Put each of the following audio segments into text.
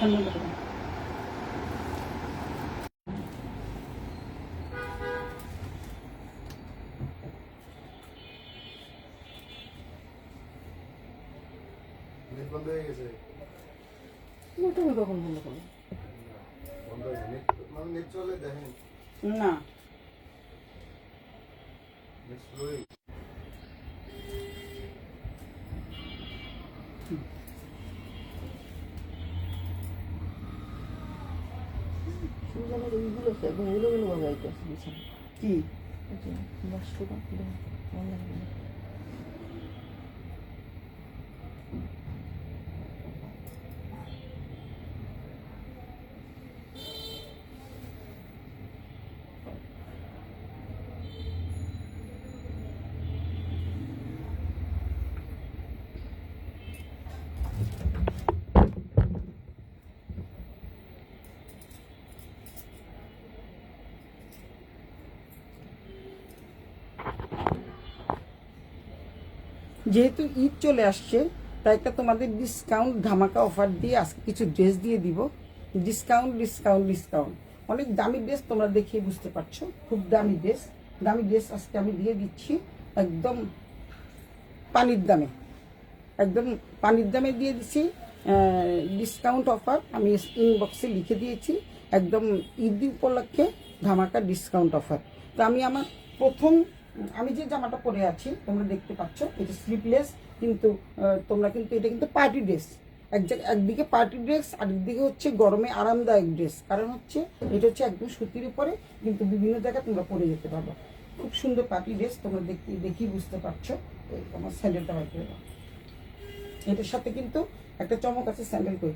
বন্ধ হয়ে গেছে। তুমি কখন বন্ধ করো? বন্ধ হয়ে গেছে। মানে নেট চলে দেখেন না, নেট স্লো হয়ে গেছে। সুন্দর এইগুলো একদম এলোমেলো ভাবে আইতেছে বিছানা। কি বাসটা বন্ধ করে যেহেতু ঈদ চলে আসছে তাই একটা তোমাদের ডিসকাউন্ট ধামাকা অফার দিয়ে আজকে কিছু ড্রেস দিয়ে দিব। ডিসকাউন্ট ডিসকাউন্ট ডিসকাউন্ট, অনেক দামি ড্রেস, তোমরা দেখিয়ে বুঝতে পারছো। খুব দামি ড্রেস আজকে আমি দিয়ে দিচ্ছি একদম পানির দামে, একদম পানির দামে দিয়ে দিচ্ছি। ডিসকাউন্ট অফার আমি ইনবক্সে লিখে দিয়েছি, একদম ঈদ উপলক্ষে ধামাকা ডিসকাউন্ট অফার। তো আমি আমার আমি যে জামাটা পরে আছি তোমরা দেখতে পাচ্ছ, এটা স্লিপলেস, কিন্তু তোমরা কিন্তু এটা কিন্তু পার্টি ড্রেস। একদিকে পার্টি ড্রেস, আরেকদিকে হচ্ছে গরমে আরামদায়ক ড্রেস। কারণ হচ্ছে এটা হচ্ছে একদম সুতির উপরে, কিন্তু বিভিন্ন জায়গায় তোমরা পরে যেতে পারবে। খুব সুন্দর পার্টি ড্রেস, তোমরা দেখি বুঝতে পারছো। তোমার স্যান্ডেলটা বাইর করে দাও। এটার সাথে কিন্তু একটা চমক আছে, স্যান্ডেল কই।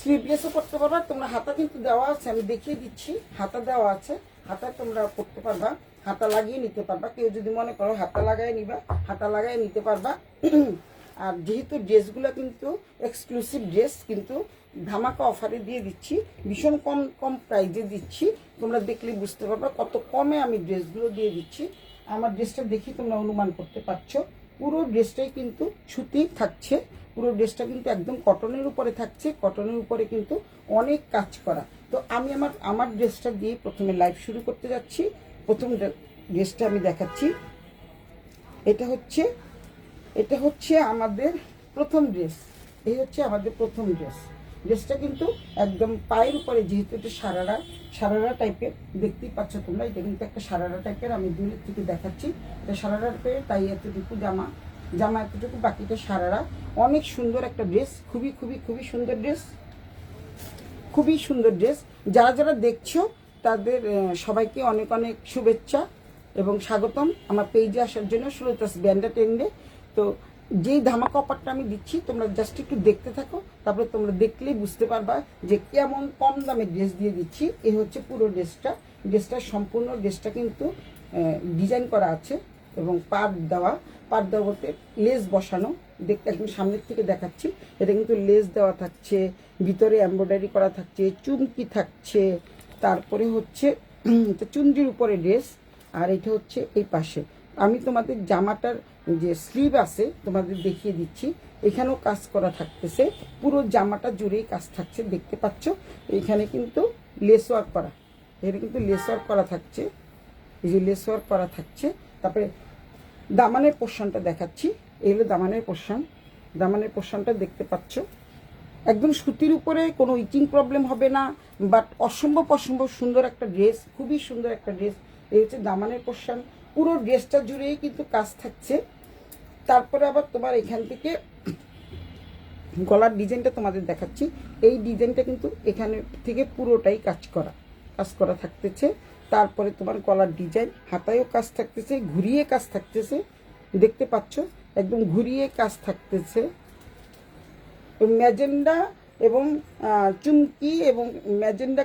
স্লিভলেসও করতে পারবা তোমরা, হাতা কিন্তু দেওয়া আছে, আমি দেখিয়ে দিচ্ছি, হাতা দেওয়া আছে। হাতা তোমরা করতে পারবা, হাতা লাগিয়ে নিতে পারবা। কেউ যদি মনে করো হাতা লাগাই নিবা, হাতা লাগাই নিতে পারবা। আর যেহেতু ড্রেসগুলো কিন্তু এক্সক্লুসিভ ড্রেস, কিন্তু ধামাকা অফারে দিয়ে দিচ্ছি, ভীষণ কম কম প্রাইজে দিচ্ছি। তোমরা দেখলে বুঝতে পারবা কত কমে আমি ড্রেসগুলো দিয়ে দিচ্ছি। আমার ড্রেসটা দেখি তোমরা অনুমান করতে পারছো। পুরো ড্রেসটাই কিন্তু সুতির থাকছে, পুরো ড্রেসটা কিন্তু একদম কটনের উপরে থাকছে, কটনের উপরে কিন্তু অনেক কাজ করা। তো আমি আমার ড্রেসটা দিয়ে প্রথমে লাইভ শুরু করতে যাচ্ছি। প্রথম ড্রেসটা আমি দেখাচ্ছি। এটা হচ্ছে আমাদের প্রথম ড্রেস। এই হচ্ছে আমাদের প্রথম ড্রেসটা কিন্তু একদম পায়ের উপরে, যেহেতু এটা সারারা টাইপের, দেখতেই পাচ্ছ তোমরা, এটা কিন্তু একটা সারারা টাইপের। আমি দূরের থেকে দেখাচ্ছি, এটা সারারা টাইপের, তাই এতটুকু জামা এতটুকু, বাকিটা সারারা। অনেক সুন্দর একটা ড্রেস, খুবই খুবই খুবই সুন্দর ড্রেস, খুবই সুন্দর ড্রেস। যারা দেখছো তাদের সবাইকে অনেক অনেক শুভেচ্ছা এবং স্বাগতম আমার পেজে আসার জন্য, সুলতাস ব্যান্ডা টেন্ডে। তো যেই ধামাকা অফারটা আমি দিচ্ছি তোমরা জাস্ট একটু দেখতে থাকো, তারপরে তোমরা দেখলেই বুঝতে পারবা যে কেমন কম দামে ড্রেস দিয়ে দিচ্ছি। এই হচ্ছে পুরো ড্রেসটা সম্পূর্ণ ড্রেসটা কিন্তু ডিজাইন করা আছে এবং পাট দেওয়া বলতে লেস বসানো। দেখতে একদম সামনের থেকে দেখাচ্ছি, এটা কিন্তু লেস দেওয়া থাকছে, ভিতরে এমব্রয়ডারি করা থাকছে, চুমকি থাকছে, তারপরে হচ্ছে চুনরির উপরে ড্রেস। আর এটা হচ্ছে এই পাশে আমি তোমাদের জামাটার যে স্লিভ আছে তোমাদের দেখিয়ে দিচ্ছি, এখানেও কাজ করা থাকতেছে, পুরো জামাটা জুড়েই কাজ থাকছে, দেখতে পাচ্ছ। এখানে কিন্তু লেস ওয়ার্ক করা, এখানে কিন্তু লেস ওয়ার্ক করা থাকছে, এই যে লেস ওয়ার্ক করা থাকছে। তারপরে দামানের পোর্শনটা দেখাচ্ছি, এই হলো দামানের পোর্শনটা দেখতে পাচ্ছ। একদম সুতির উপরে কোনো ইচিং প্রবলেম হবে না, বাট অসম্ভব সুন্দর একটা ড্রেস, খুবই সুন্দর একটা ড্রেস। এই হচ্ছে দামানের পোর্শন, পুরো ড্রেসটা জুড়েই কিন্তু কাজ থাকছে। তারপরে আবার তোমার এখান থেকে গলার ডিজাইনটা তোমাদের দেখাচ্ছি। এই ডিজাইনটা কিন্তু এখানে থেকে পুরোটাই কাজ করা থাকতেছে। তারপরে তোমার গলার ডিজাইন, হাতায়ও কাজ থাকতেছে, ঘুরিয়ে কাজ থাকতেছে, দেখতে পাচ্ছ, একদম ঘুরিয়ে কাজ থাকতেছে। ম্যাজেন্ডা এবং চুমকি এবং ম্যাজেন্ডা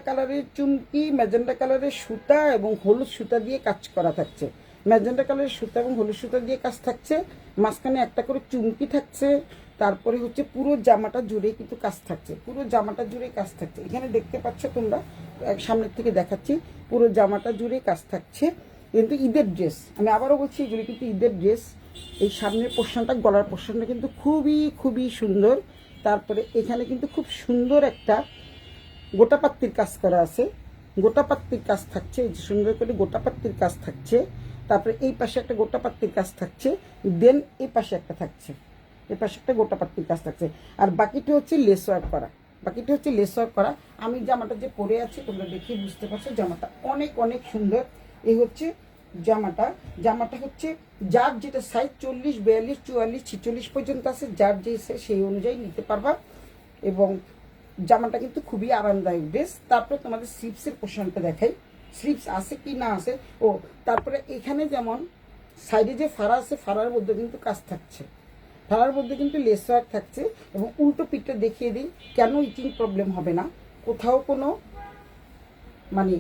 কালারের সুতা এবং হলুদ সুতা দিয়ে কাজ করা থাকছে। ম্যাজেন্ডা কালারের সুতা এবং হলুদ সুতা দিয়ে কাজ থাকছে, মাঝখানে একটা করে চুমকি থাকছে। তারপরে হচ্ছে পুরো জামাটা জুড়ে কিন্তু কাজ থাকছে, পুরো জামাটা জুড়ে কাজ থাকছে। এখানে দেখতে পাচ্ছ তোমরা, সামনের থেকে দেখাচ্ছি, পুরো জামাটা জুড়ে কাজ থাকছে। কিন্তু ঈদের ড্রেস, আমি আবারও বলছি এগুলি কিন্তু ঈদের ড্রেস। এই সামনের পোর্শনটা, গলার পোর্শনটা কিন্তু খুবই খুবই সুন্দর। তারপরে এখানে কিন্তু খুব সুন্দর একটা গোটাপাত্তির কাজ করা আছে, গোটাপাত্তির কাজ থাকছে, এই যে সুন্দর করে গোটাপাত্তির কাজ থাকছে। তারপরে এই পাশে একটা গোটাপাত্তির কাজ থাকছে, দেন এই পাশে একটা থাকছে, এই পাশে একটা গোটাপাত্তির কাজ থাকছে। আর বাকিটা হচ্ছে লেস ওয়ার্ক করা, বাকিটা হচ্ছে লেস ওয়ার্ক করা। আমি জামাটা যে পরে আছি তোমরা দেখে বুঝতে পারছো জামাটা অনেক অনেক সুন্দর। এই হচ্ছে জামাটা, জামাটা হচ্ছে যার যেটা সাইজ 40, 42, 44, 46 পর্যন্ত আছে, যার যে সাইজ সেই অনুযায়ী নিতে পারবা। এবং জামাটা কিন্তু খুবই আরামদায়ক ড্রেস। তারপরে তোমাদের স্লিপসের পোর্শনটা দেখাই, স্লিপস আছে কি না আছে। ও তারপরে এখানে যেমন সাইডে যে ফাড়া আছে, ফাড়ার মধ্যে কিন্তু কাজ থাকছে, ফাড়ার মধ্যে কিন্তু লেস ওয়ার্ক থাকছে। এবং উল্টো পিঠটা দেখিয়ে দিই, কেন ইচিং প্রবলেম হবে না, কোথাও কোনো মানে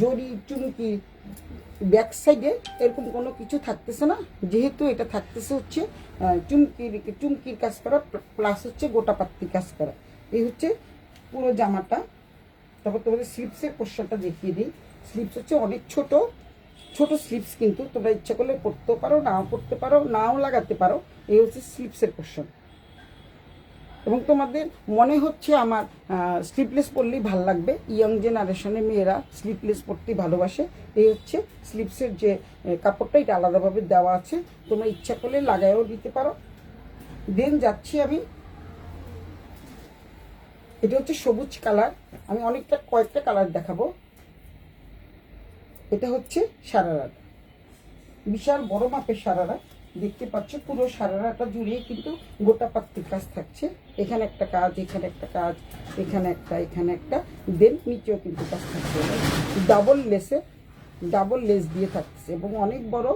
জরি চুমকি ব্যাক সাইডে এরকম কোনো কিছু থাকতেছে না, যেহেতু এটা থাকতেছে হচ্ছে চুমকির কাজ করা প্লাস হচ্ছে গোটাপাত্তির কাজ করা। এই হচ্ছে পুরো জামাটা। তারপর তোমাদের স্লিপসের পোর্শনটা দেখিয়ে দিই। স্লিপস হচ্ছে অনেক ছোট ছোট স্লিপস, কিন্তু তোমরা ইচ্ছা করলে পরতেও পারো, নাও পরতে পারো, নাও লাগাতে পারো। এই হচ্ছে স্লিপসের পোর্শন। এবং তোমাদের মনে হচ্ছে আমার স্লিপলেস পরলেই ভালো লাগবে, ইয়ং জেনারেশনের মেয়েরা স্লিপলেস পরতেই ভালোবাসে। এই হচ্ছে স্লিপসের যে কাপড়টা, এটা আলাদাভাবে দেওয়া আছে, তোমরা ইচ্ছা করলে লাগাইও দিতে পারো। দেন যাচ্ছি আমি, এটা হচ্ছে সবুজ কালার, আমি কয়েকটা কালার দেখাবো। এটা হচ্ছে সারারা, বিশাল বড় মাপের সারারা, দেখতে পাচ্ছ পুরো সারারাটা জুড়ে কিন্তু গোটা পাত্তির কাজ থাকছে। এখানে একটা কাজ, এখানে একটা কাজ, এখানে একটা, এখানে একটা, দেন নিচেও কিন্তু কাজ থাকছে। ডাবল লেস দিয়ে থাকছে এবং অনেক বড়,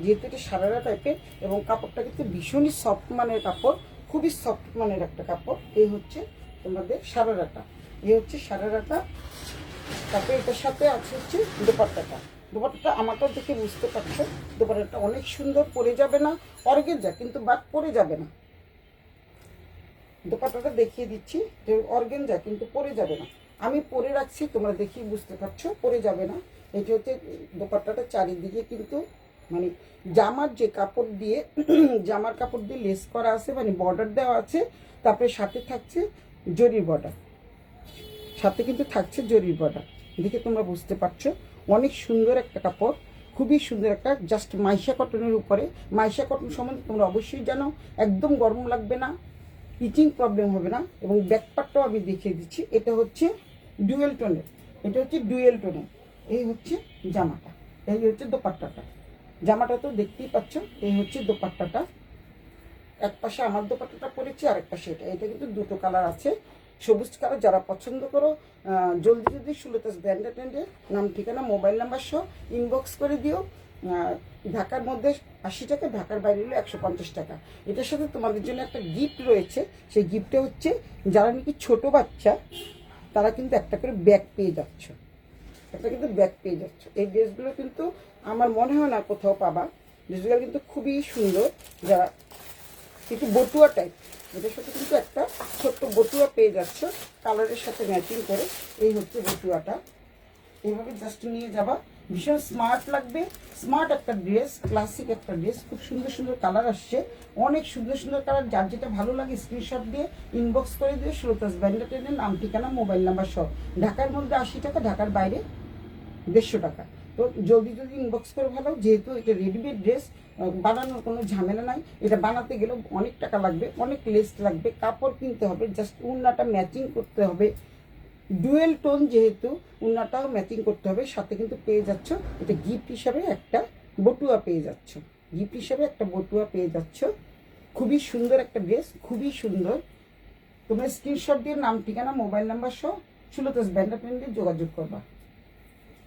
যেহেতু এটা সারারা টাইপের। এবং কাপড়টা কিন্তু ভীষণই সফট মানের কাপড়, খুবই সফট মানের একটা কাপড়। এই হচ্ছে তোমাদের সারারাটা, এই হচ্ছে সারারাটা। তারপরে এটার সাথে আছে হচ্ছে দোপাট্টাটা, দোপাট্টাটা আমারটা দেখে বুঝতে পারছো দোপাট্টাটা অনেক সুন্দর, পরে যাবে না, অর্গেঞ্জা কিন্তু বাট পরে যাবে না। দোপাট্টাটা দেখিয়ে দিচ্ছি যে অর্গেঞ্জা কিন্তু পরে যাবে না, আমি পরে রাখছি, তোমরা দেখি বুঝতে পারছো পরে যাবে না। এটা হচ্ছে দোপাট্টাটা চারিদিকে কিন্তু মানে জামার যে কাপড় দিয়ে জামার কাপড় দিয়ে লেস করা আছে, মানে বর্ডার দেওয়া আছে। তারপরে সাথে থাকছে জরির বর্ডার, সাথে কিন্তু থাকছে জরির বর্ডার, দেখে তোমরা বুঝতে পারছো অনেক সুন্দর একটা কাপড়, খুবই সুন্দর একটা, জাস্ট মাইশা কটনের উপরে। মাইশা কটন সম্বন্ধে তোমরা অবশ্যই জানো, একদম গরম লাগবে না, ইচিং প্রবলেম হবে না। এবং ব্যাকপার্টটাও আমি দেখিয়ে দিচ্ছি, এটা হচ্ছে ডুয়েল টোনের, এটা হচ্ছে ডুয়েল টোনের। এই হচ্ছে জামাটা, এই হচ্ছে দোপাট্টাটা, জামাটা তো দেখতেই পাচ্ছ। এই হচ্ছে দোপাট্টাটা, এক পাশে আমার দোপাট্টাটা পরেছি, আরেক পাশে এটা। এটা কিন্তু দুটো কালার আছে, সবুজ কালার। যারা পছন্দ করো জলদি জলদি সুলতাস ব্র্যান্ডে টেন্ডে নাম ঠিকানা মোবাইল নাম্বার সহ ইনবক্স করে দিও। ঢাকার মধ্যে 80 টাকা, ঢাকার বাইরে হলো 150 টাকা। এটার সাথে তোমাদের জন্য একটা গিফট রয়েছে, সেই গিফটটা হচ্ছে যারা নাকি ছোট বাচ্চা তারা কিন্তু একটা করে ব্যাগ পেয়ে যাচ্ছ, একটা কিন্তু ব্যাগ পেয়ে যাচ্ছ। এই ড্রেসগুলো কিন্তু আমার মনে হয় না কোথাও পাবা, ড্রেসগুলো কিন্তু খুবই সুন্দর। যারা একটু বটুয়া টাইপ, এটার সাথে কিন্তু একটা ছোট্ট বটুয়া পেয়ে যাচ্ছ কালারের সাথে ম্যাচিং করে। এই হচ্ছে বটুয়াটা, এইভাবে জাস্ট নিয়ে যাবা, ভীষণ স্মার্ট লাগবে। স্মার্ট একটা ড্রেস, ক্লাসিক একটা ড্রেস, খুব সুন্দর সুন্দর কালার আসছে, অনেক সুন্দর সুন্দর কালার। যার যেটা ভালো লাগে স্ক্রিনশট দিয়ে ইনবক্স করে দিয়ে সুলতাস ব্র্যান্ডে টেনের নাম ঠিকানা মোবাইল নাম্বার সহ। ঢাকার মধ্যে 80 টাকা, ঢাকার বাইরে 150 টাকা। তো জলদি জলদি ইনবক্স করে ভালো, যেহেতু এটা রেডিমেড ড্রেস, বানানোর কোনো ঝামেলা নাই। এটা বানাতে গেলেও অনেক টাকা লাগবে, অনেক লেস লাগবে, কাপড় কিনতে হবে, জাস্ট উন্নাটা ম্যাচিং করতে হবে, ডুয়েল টোন যেহেতু উন্নাটাও ম্যাচিং করতে হবে। সাথে কিন্তু পেয়ে যাচ্ছ এটা গিফট হিসাবে একটা বটুয়া পেয়ে যাচ্ছ, গিফট হিসাবে একটা বটুয়া পেয়ে যাচ্ছ। খুবই সুন্দর একটা ড্রেস, খুবই সুন্দর। তোমরা স্ক্রিনশট দিয়ে নাম ঠিকানা মোবাইল নাম্বার সহ সুলতাস ব্র্যান্ডে টেন্ডে যোগাযোগ করবা,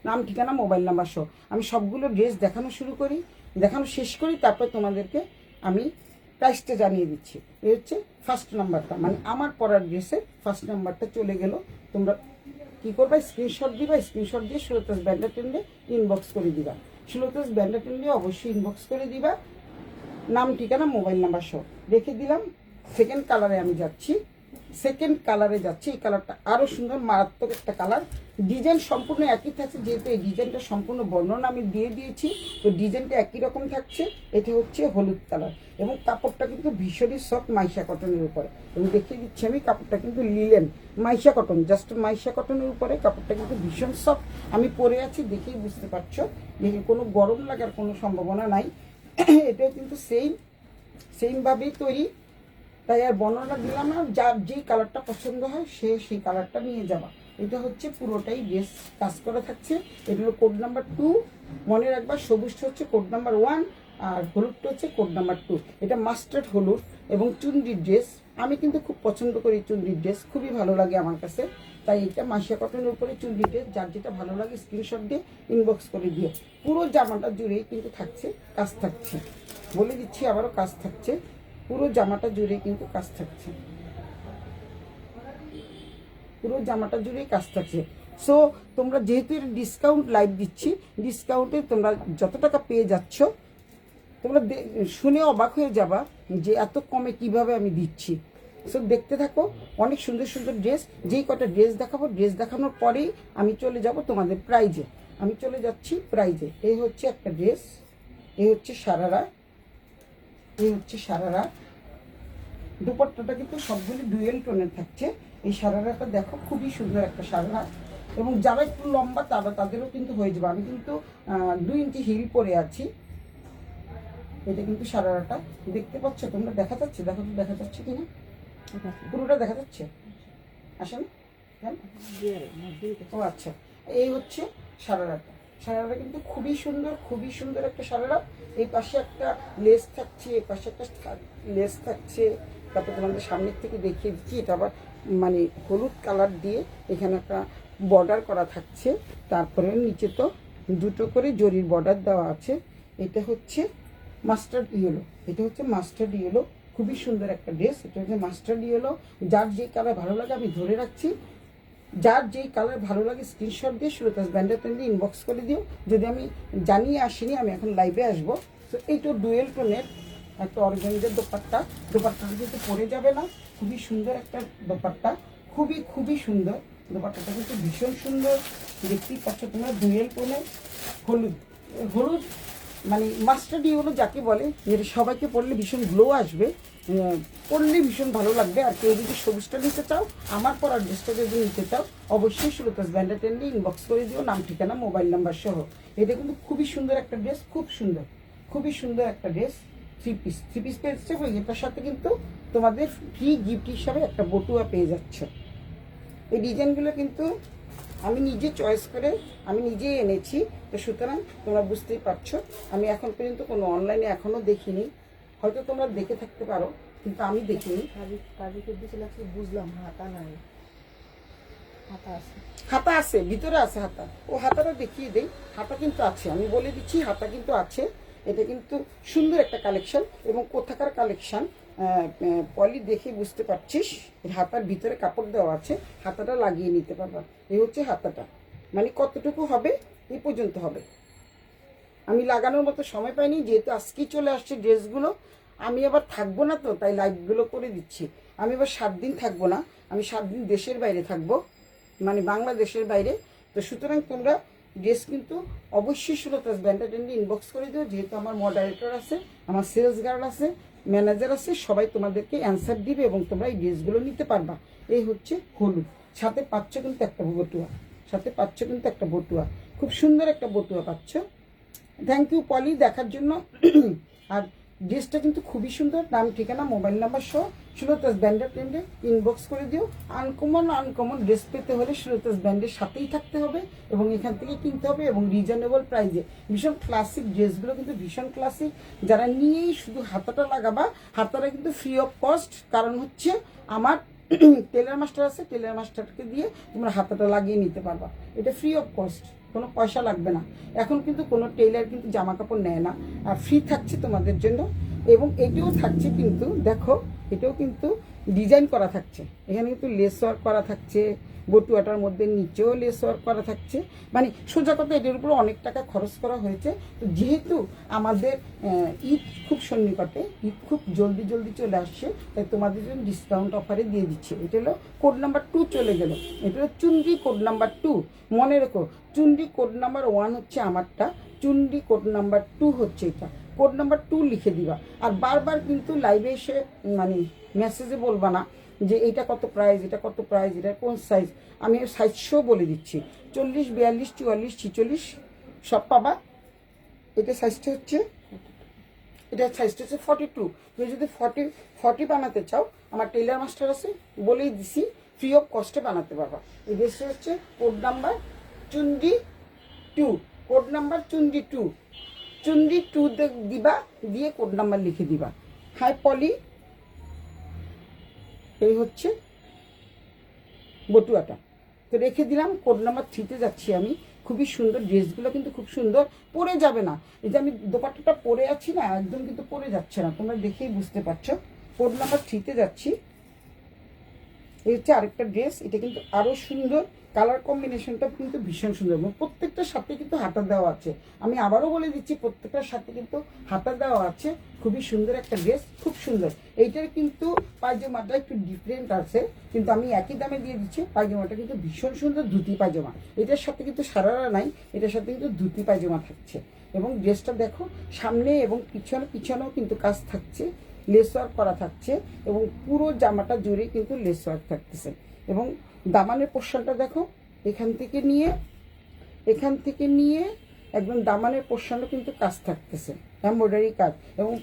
নাম ঠিকানা মোবাইল নাম্বার সহ। আমি সবগুলো ড্রেস দেখানো শুরু করি, দেখানো শেষ করি, তারপর তোমাদেরকে আমি প্রাইসটা জানিয়ে দিচ্ছি। এই হচ্ছে ফার্স্ট নাম্বারটা, মানে আমার পরার ড্রেসের ফার্স্ট নাম্বারটা চলে গেল। তোমরা কী করবা, স্ক্রিনশট দিবা, স্ক্রিনশট দিয়ে সুলতাস ব্র্যান্ডে টেন্ডে ইনবক্স করে দিবা, সুলতাস ব্র্যান্ডে টেন্ডে অবশ্যই ইনবক্স করে দিবা, নাম ঠিকানা মোবাইল নাম্বার সহ। রেখে দিলাম। সেকেন্ড কালারে আমি যাচ্ছি, সেকেন্ড কালারে যাচ্ছে। এই কালারটা আরও সুন্দর, মারাত্মক একটা কালার। ডিজাইন সম্পূর্ণ একই থাকছে, যেহেতু এই ডিজাইনটা সম্পূর্ণ বর্ণনা আমি দিয়ে দিয়েছি, তো ডিজাইনটা একই রকম থাকছে। এটা হচ্ছে হলুদ কালার এবং কাপড়টা কিন্তু ভীষণই সফট মাইশা কটনের উপরে। এবং দেখিয়ে দিচ্ছি আমি, কাপড়টা কিন্তু linen Maisha cotton, just Maisha কটনের উপরে কাপড়টা কিন্তু ভীষণ সফট। আমি পরে আছি দেখেই বুঝতে পারছো যে কোনো গরম লাগার কোনো সম্ভাবনা নাই। এটাও কিন্তু সেইমভাবেই তৈরি, তাই আর বর্ণনা দিলাম না। যার যেই কালারটা পছন্দ হয় সে সেই কালারটা নিয়ে যাবা। এটা হচ্ছে পুরোটাই ড্রেস কাজ করা থাকছে। এটা হলো কোড নাম্বার 2, মনে রাখবা। সবুজটা হচ্ছে কোড নাম্বার 1 আর হলুদটা হচ্ছে কোড নাম্বার 2। এটা মাস্টার্ড হলুদ এবং চুনরির ড্রেস। আমি কিন্তু খুব পছন্দ করি চুনরির ড্রেস, খুবই ভালো লাগে আমার কাছে। তাই এটা মাইশা কটনের উপরে চুনরি ড্রেস, যার যেটা ভালো লাগে স্ক্রিনশট দিয়ে ইনবক্স করে দিও। পুরো জামাটা জুড়েই কিন্তু থাকছে কাজ থাকছে, বলে দিচ্ছি আবারও কাজ থাকছে। পুরো জামাটা জুড়ে কিন্তু কাজ থাকছে, পুরো জামাটা জুড়েই কাজ থাকছে। সো তোমরা যেহেতু এটা ডিসকাউন্ট লাইভ দিচ্ছি, ডিসকাউন্টে তোমরা যত টাকা পেয়ে যাচ্ছ, তোমরা শুনে অবাক হয়ে যাবা যে এত কমে কিভাবে আমি দিচ্ছি। সো দেখতে থাকো, অনেক সুন্দর সুন্দর ড্রেস। যেই কটা ড্রেস দেখাবো, ড্রেস দেখানোর পরেই আমি চলে যাব তোমাদের প্রাইজে। আমি চলে যাচ্ছি প্রাইজে। এই হচ্ছে একটা ড্রেস, এই হচ্ছে সারারা, এই হচ্ছে সারারা। দুপাট্টাটা কিন্তু সবগুলি ডুয়েল টোনের থাকছে। এই সারারাটা দেখো, খুবই সুন্দর একটা সারারা। এবং যারা একটু লম্বা তাদেরও কিন্তু হয়ে যাবে। আমি কিন্তু 2 ইঞ্চি হিল পরে আছি। এটা কিন্তু সারারাটা দেখতে পাচ্ছ তোমরা, দেখা যাচ্ছে? দেখো তো দেখা যাচ্ছে কিনা, পুরোটা দেখা যাচ্ছে? আসেন, ও আচ্ছা। এই হচ্ছে সারারাটা। সারারা কিন্তু খুবই সুন্দর, খুবই সুন্দর একটা সারারা। এই পাশে একটা লেস থাকছে, এই পাশে একটা লেস থাকছে। তারপর তোমাদের সামনের থেকে দেখিয়ে দিচ্ছি। এটা আবার মানে হলুদ কালার দিয়ে এখানে একটা বর্ডার করা থাকছে। তারপরে নিচে তো দুটো করে জরির বর্ডার দেওয়া আছে। এটা হচ্ছে মাস্টার্ড ইয়েলো, এটা হচ্ছে মাস্টার্ড ইয়েলো। খুবই সুন্দর একটা ড্রেস। এটা হচ্ছে মাস্টার্ড ইয়েলো। যার যে কালার ভালো লাগে আমি ধরে রাখছি, যার যেই কালার ভালো লাগে স্ক্রিনশট দিয়ে সুরতাস ব্যান্ডের টেন্ডে ইনবক্স করে দিও। যদি আমি জানিয়ে আসিনি, আমি এখন লাইভে আসবো। তো এইটা ডুয়েল টোনের একটা অর্গানজার দোপাট্টা। দোপাট্টাটা কিন্তু পরে যাবে না, খুবই সুন্দর একটা দোপাট্টা, খুবই খুবই সুন্দর। দোপাট্টাটা কিন্তু ভীষণ সুন্দর, দেখতেই পাচ্ছ তোমরা। ডুয়েল টোনের হলুদ, হলুদ মানে মাস্টার্ড ইয়েলো যাকে বলে, যেটা সবাইকে পরলে ভীষণ গ্লো আসবে, পরলে ভীষণ ভালো লাগবে। আর কেউ যদি সবুজটা নিতে চাও, আমার পরার ড্রেসটা যদি নিতে চাও, অবশ্যই সুরতাস ব্যান্ডের টেন্ডে ইনবক্স করে দিও, নাম ঠিকানা মোবাইল নাম্বার সহ। এটা কিন্তু খুবই সুন্দর একটা ড্রেস, খুব সুন্দর, খুবই সুন্দর একটা ড্রেস। 3 পিস পেয়েছে। এটার সাথে কিন্তু তোমাদের ফ্রি গিফট হিসাবে একটা বটুয়া পেয়ে যাচ্ছ। এই ডিজাইনগুলো কিন্তু আমি নিজে চয়েস করে আমি নিজেই এনেছি। তো সুতরাং তোমরা বুঝতেই পারছো, আমি এখন পর্যন্ত কোনো অনলাইনে এখনও দেখিনি। হয়তো তোমরা দেখে থাকতে পারো, কিন্তু আমি দেখিনি। বুঝলাম হাতা নাই, হাতা আছে, ভিতরে আছে হাতা। ও হাতাটা দেখিয়ে দেই। হাতা কিন্তু আছে, আমি বলে দিচ্ছি হাতা কিন্তু আছে। এটা কিন্তু সুন্দর একটা কালেকশন। এবং কোথাকার কালেকশন পলি দেখে বুঝতে পারছিস। হাতার ভিতরে কাপড় দেওয়া আছে, হাতাটা লাগিয়ে নিতে পারবা। এই হচ্ছে হাতাটা, মানে কতটুকু হবে এই পর্যন্ত হবে। আমি লাগানোর মতো সময় পাইনি, যেহেতু আজকেই চলে আসছে ড্রেসগুলো। আমি আবার থাকবো না, তো তাই লাইভগুলো করে দিচ্ছি। আমি আবার 7 দিন থাকবো না, আমি 7 দিন দেশের বাইরে থাকবো, মানে বাংলাদেশের বাইরে। তো সুতরাং তোমরা ড্রেস কিন্তু অবশ্যই সুরতাস ব্যান্ডের টেন্ডে ইনবক্স করে দিও। যেহেতু আমার মডারেটর আছে, আমার সেলস গার্ড আছে, ম্যানেজার আছে, সবাই তোমাদেরকে অ্যান্সার দিবে এবং তোমরা এই ড্রেসগুলো নিতে পারবা। এই হচ্ছে হলুদ, সাথে পাচ্ছ কিন্তু একটা বটুয়া, সাথে পাচ্ছ কিন্তু একটা বটুয়া, খুব সুন্দর একটা বটুয়া পাচ্ছ। থ্যাংক ইউ পলি দেখার জন্য। আর ড্রেসটা কিন্তু খুবই সুন্দর, নাম ঠিকানা মোবাইল নাম্বার সহ সুরতাস ব্যান্ডের টেন্ডে ইনবক্স করে দিও। আনকমন ড্রেস পেতে হলে সুরতাস ব্যান্ডের সাথেই থাকতে হবে এবং এখান থেকে কিনতে হবে, এবং রিজনেবল প্রাইসে। ভীষণ ক্লাসিক ড্রেসগুলো কিন্তু ভীষণ ক্লাসিক। যারা নিয়েই শুধু হাতাটা লাগাবা, হাতাটা কিন্তু ফ্রি অফ কস্ট। কারণ হচ্ছে আমার টেলার মাস্টার আছে, টেলার মাস্টারকে দিয়ে তোমরা হাতাটা লাগিয়ে নিতে পারবা। এটা ফ্রি অফ কস্ট, কোনো পয়সা লাগবে না। এখন কিন্তু কোনো টেইলার কিন্তু জামা কাপড় নেয় না, আর ফ্রি থাকছে তোমাদের জন্য। এবং এটাও থাকছে কিন্তু, দেখো এটাও কিন্তু ডিজাইন করা থাকছে। এখানে কিন্তু লেস ওয়ার্ক করা থাকছে, বটুয়াটার মধ্যে নিচেও লেস ওয়ার্ক করা থাকছে। মানে সোজা কথা এটার উপর অনেক টাকা খরচ করা হয়েছে। তো যেহেতু আমাদের ঈদ খুব সন্নিকটে, ঈদ খুব জলদি জলদি চলে আসছে, তাই তোমাদের জন্য ডিসকাউন্ট অফারে দিয়ে দিচ্ছে। এটা হলো কোড নাম্বার 2 চলে গেল। এটা হলো চুনরি কোড নাম্বার 2। মনে রেখো, চুনরি কোড নাম্বার 1 হচ্ছে আমারটা, চুনরি কোড নাম্বার 2 হচ্ছে এটা। কোড নাম্বার 2 লিখে দিবা। আর বারবার কিন্তু লাইভে এসে মানে মেসেজে বলবা না যে এটা কত প্রাইস, এটা কত প্রাইস, এটা কোন সাইজ। আমি সাইজও বলে দিচ্ছি, 40, 42, 44, 46 সব পাবা। এটা সাইজটা হচ্ছে, এটা সাইজটা হচ্ছে 42। তুমি যদি 40 বানাতে চাও, আমার টেইলার মাস্টার আছে, বলেই দিছি, ফ্রি অফ কস্টে বানাতে পারবা। এই ড্রেসটা হচ্ছে কোড নাম্বার চুনরি 2, কোড নাম্বার চুনরি 2। চুনরি 2 দিবা, দিয়ে কোড নাম্বার লিখে দিবা। হাই পলি, এই হচ্ছে বটুয়াটা। তো রেখে দিলাম। কোড নাম্বার 3-তে যাচ্ছি আমি। খুবই সুন্দর ড্রেসগুলো, কিন্তু খুব সুন্দর, পরে যাবে না। এই যে আমি দোপাট্টাটা পরে আছি না, একদম কিন্তু পরে যাচ্ছে না, তোমরা দেখেই বুঝতে পারছো। কোড নাম্বার 3-তে যাচ্ছি। এই হচ্ছে আরেকটা ড্রেস, এটা কিন্তু আরও সুন্দর, কালার কম্বিনেশনটা কিন্তু ভীষণ সুন্দর। এবং প্রত্যেকটার সাথে কিন্তু হাতা দেওয়া আছে। আমি আবারও বলে দিচ্ছি, প্রত্যেকটার সাথে কিন্তু হাতা দেওয়া আছে। খুবই সুন্দর একটা ড্রেস, খুব সুন্দর। এইটার কিন্তু পায়জামাটা একটু ডিফারেন্ট আছে, কিন্তু আমি একই দামে দিয়ে দিচ্ছি। পায়জামাটা কিন্তু ভীষণ সুন্দর, ধুতি পায়জামা। এটার সাথে কিন্তু সারারা নাই, এটার সাথে কিন্তু ধুতি পায়জামা থাকছে। এবং ড্রেসটা দেখো, সামনে এবং পিছনেও কিন্তু কাজ থাকছে, লেস ওয়ার্ক করা থাকছে, এবং পুরো জামাটা জুড়ে কিন্তু লেস ওয়ার্ক থাকতেছে। এবং দামানের পোর্শনটা দেখো, এখান থেকে নিয়ে একদম দামানের পোর্শনও কিন্তু কাজ থাকতেছে, এমব্রয়ডারি কাজ। এবং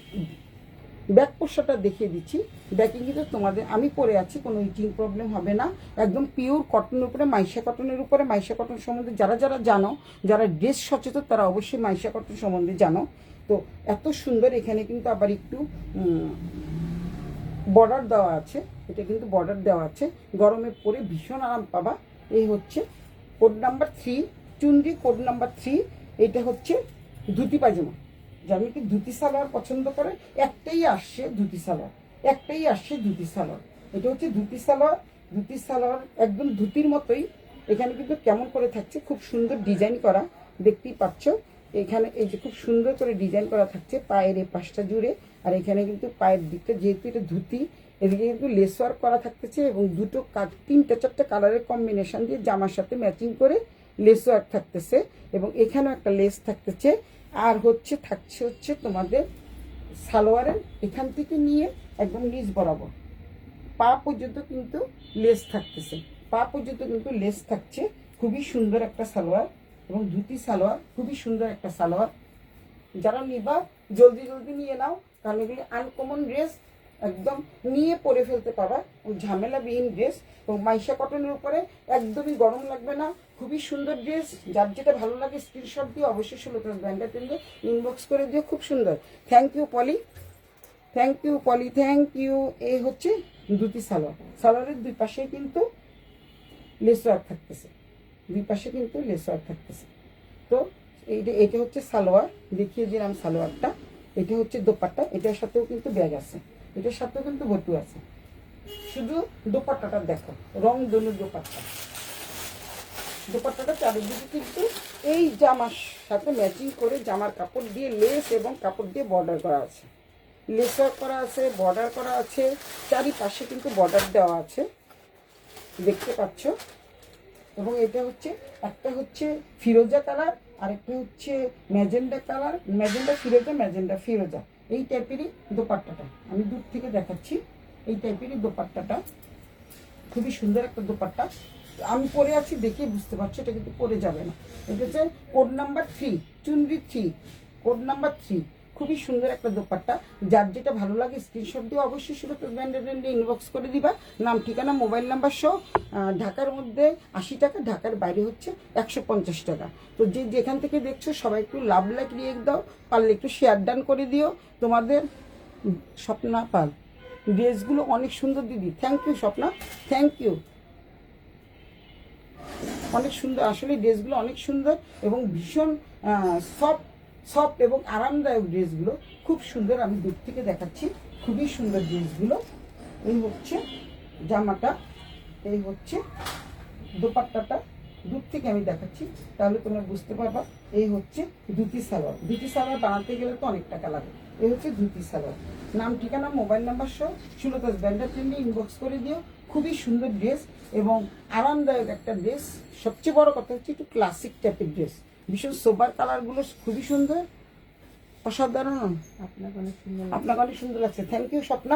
ব্যাক পোর্শনটা দেখিয়ে দিচ্ছি। ব্যাকে কিন্তু তোমাদের, আমি পরে আছি, কোনো ইটিং প্রবলেম হবে না। একদম পিওর কটনের উপরে, মাইশা কটনের উপরে। মাইশা কটন সম্বন্ধে যারা যারা জানো, যারা ড্রেস সচেতন, তারা অবশ্যই মাইশা কটন সম্বন্ধে জানো। তো এত সুন্দর। এখানে কিন্তু আবার একটু বর্ডার দেওয়া আছে, এটা কিন্তু বর্ডার দেওয়া আছে। গরমে পরে ভীষণ আরাম পাবা। এই হচ্ছে কোড নাম্বার 3, চুনরি কোড নাম্বার 3। এটা হচ্ছে ধুতি পায়জামা। যারা কি ধুতি সালোয়ার পছন্দ করে, একটাই আসছে ধুতি সালোয়ার, একটাই আসছে ধুতি সালোয়ার। এটা হচ্ছে ধুতি সালোয়ার। ধুতি সালোয়ার একদম ধুতির মতোই। এখানে কিন্তু কেমন করে থাকছে, খুব সুন্দর ডিজাইন করা, দেখতেই পাচ্ছ। এখানে এই যে খুব সুন্দর করে ডিজাইন করা থাকছে পায়ের এই পাশটা জুড়ে। আর এখানে কিন্তু পায়ের দিকটা, যেহেতু এটা ধুতি, এদিকে কিন্তু লেস ওয়ার্ক করা থাকতেছে। এবং দুটো 3-4টা কালারের কম্বিনেশন দিয়ে জামার সাথে ম্যাচিং করে লেস ওয়ার্ক থাকতেছে। এবং এখানেও একটা লেস থাকতেছে। আর থাকছে তোমাদের সালোয়ারের এখান থেকে নিয়ে একদম নিচ বরাবর পা পর্যন্ত কিন্তু লেস থাকতেছে, পা পর্যন্ত কিন্তু লেস থাকছে। খুবই সুন্দর একটা সালোয়ার, এবং ধুতি সালোয়ার, খুবই সুন্দর একটা সালোয়ার। যারা নিবা জলদি জলদি নিয়ে নাও, কারণ এগুলি আনকমন ড্রেস, একদম নিয়ে পরে ফেলতে পারবা। ঝামেলাবিহীন ড্রেস, এবং মাইশা কটনের উপরে একদমই গরম লাগবে না। খুবই সুন্দর ড্রেস। যার যেটা ভালো লাগে স্ক্রিনশট দিয়ে অবশ্যই 16 ব্যান্ডার টেনে ইনবক্স করে দিও। খুব সুন্দর। Thank you Poli, thank you Poli, thank you. এই হচ্ছে ধুতি সালোয়ার। সালোয়ারের দুই পাশে কিন্তু লেস ওয়ার্ক থাকতেছে, দুই পাশে কিন্তু লেস ওয়ার্ক থাকতেছে। তো এটা হচ্ছে সালোয়ার, দেখিয়ে দিলাম সালোয়ারটা। এটা হচ্ছে দোপাট্টা, এটার সাথেও কিন্তু ব্যাগ আছে, এটার সাথেও কিন্তু বটু আছে। শুধু দোপাট্টাটা দেখো, রং দোলের দোপাট্টা। দোপাট্টাটা চারিদিকে কিন্তু এই জামার সাথে ম্যাচিং করে জামার কাপড় দিয়ে লেস এবং কাপড় দিয়ে বর্ডার করা আছে, লেস ওয়ার্ক করা আছে, বর্ডার করা আছে। চারিপাশে কিন্তু বর্ডার দেওয়া আছে, দেখতে পাচ্ছ। এবং এটা হচ্ছে, একটা হচ্ছে ফিরোজা কালার, আরেকটা হচ্ছে ম্যাজেন্ডা কালার, ম্যাজেন্ডা ফিরোজা, ম্যাজেন্ডা ফিরোজা। এই টাইপেরই দোপাট্টাটা আমি দূর থেকে দেখাচ্ছি। এই টাইপেরই দোপাট্টাটা, খুবই সুন্দর একটা দোপাট্টা। আমি পরে আছি, দেখে বুঝতে পারছো, এটা কিন্তু পরে যাবে না। এটা হচ্ছে কোড নাম্বার 3, চুনরি 3, কোড নাম্বার 3। খুবই সুন্দর একটা দোপাট্টা। যার যেটা ভালো লাগে স্ক্রিনশট দিয়ে অবশ্যই 16 ব্যান্ডে ইনবক্স করে দিবা। নাম, ঠিকানা, মোবাইল নাম্বার সহ। ঢাকার মধ্যে 80 টাকা, ঢাকার বাইরে হচ্ছে 150 টাকা। তো যে যেখান থেকে দেখছো সবাই একটু লাভ লাইক রিয়েক্ট দাও, পারলে একটু শেয়ার ডান করে দিও। তোমাদের স্বপ্না পাল, ড্রেসগুলো অনেক সুন্দর দিদি। Thank you Swapna, thank you. অনেক সুন্দর, আসলে ড্রেসগুলো অনেক সুন্দর এবং ভীষণ সফট এবং আরামদায়ক ড্রেসগুলো, খুব সুন্দর। আমি দূর থেকে দেখাচ্ছি, খুবই সুন্দর ড্রেসগুলো। এই হচ্ছে জামাটা, এই হচ্ছে দোপাট্টাটা দূর থেকে আমি দেখাচ্ছি, তাহলে তোমরা বুঝতে পারবা। এই হচ্ছে ধুতি সালোয়ার। ধুতি সালোয়ার বানাতে গেলে তো অনেক টাকা লাগে। এই হচ্ছে ধুতি সালোয়ার। নাম, ঠিকানা, মোবাইল নাম্বার সহ সুলতাস ব্যান্ডার ট্রেন্ডে ইনবক্স করে দিও। খুবই সুন্দর ড্রেস এবং আরামদায়ক একটা ড্রেস। সবচেয়ে বড় কথা হচ্ছে একটু ক্লাসিক টাইপের ড্রেস, ভীষণ সোবার কালারগুলো খুবই সুন্দর, অসাধারণ। আপনাকে অনেক সুন্দর লাগছে। আপনাকে অনেক সুন্দর লাগছে, থ্যাংক ইউ স্বপ্না।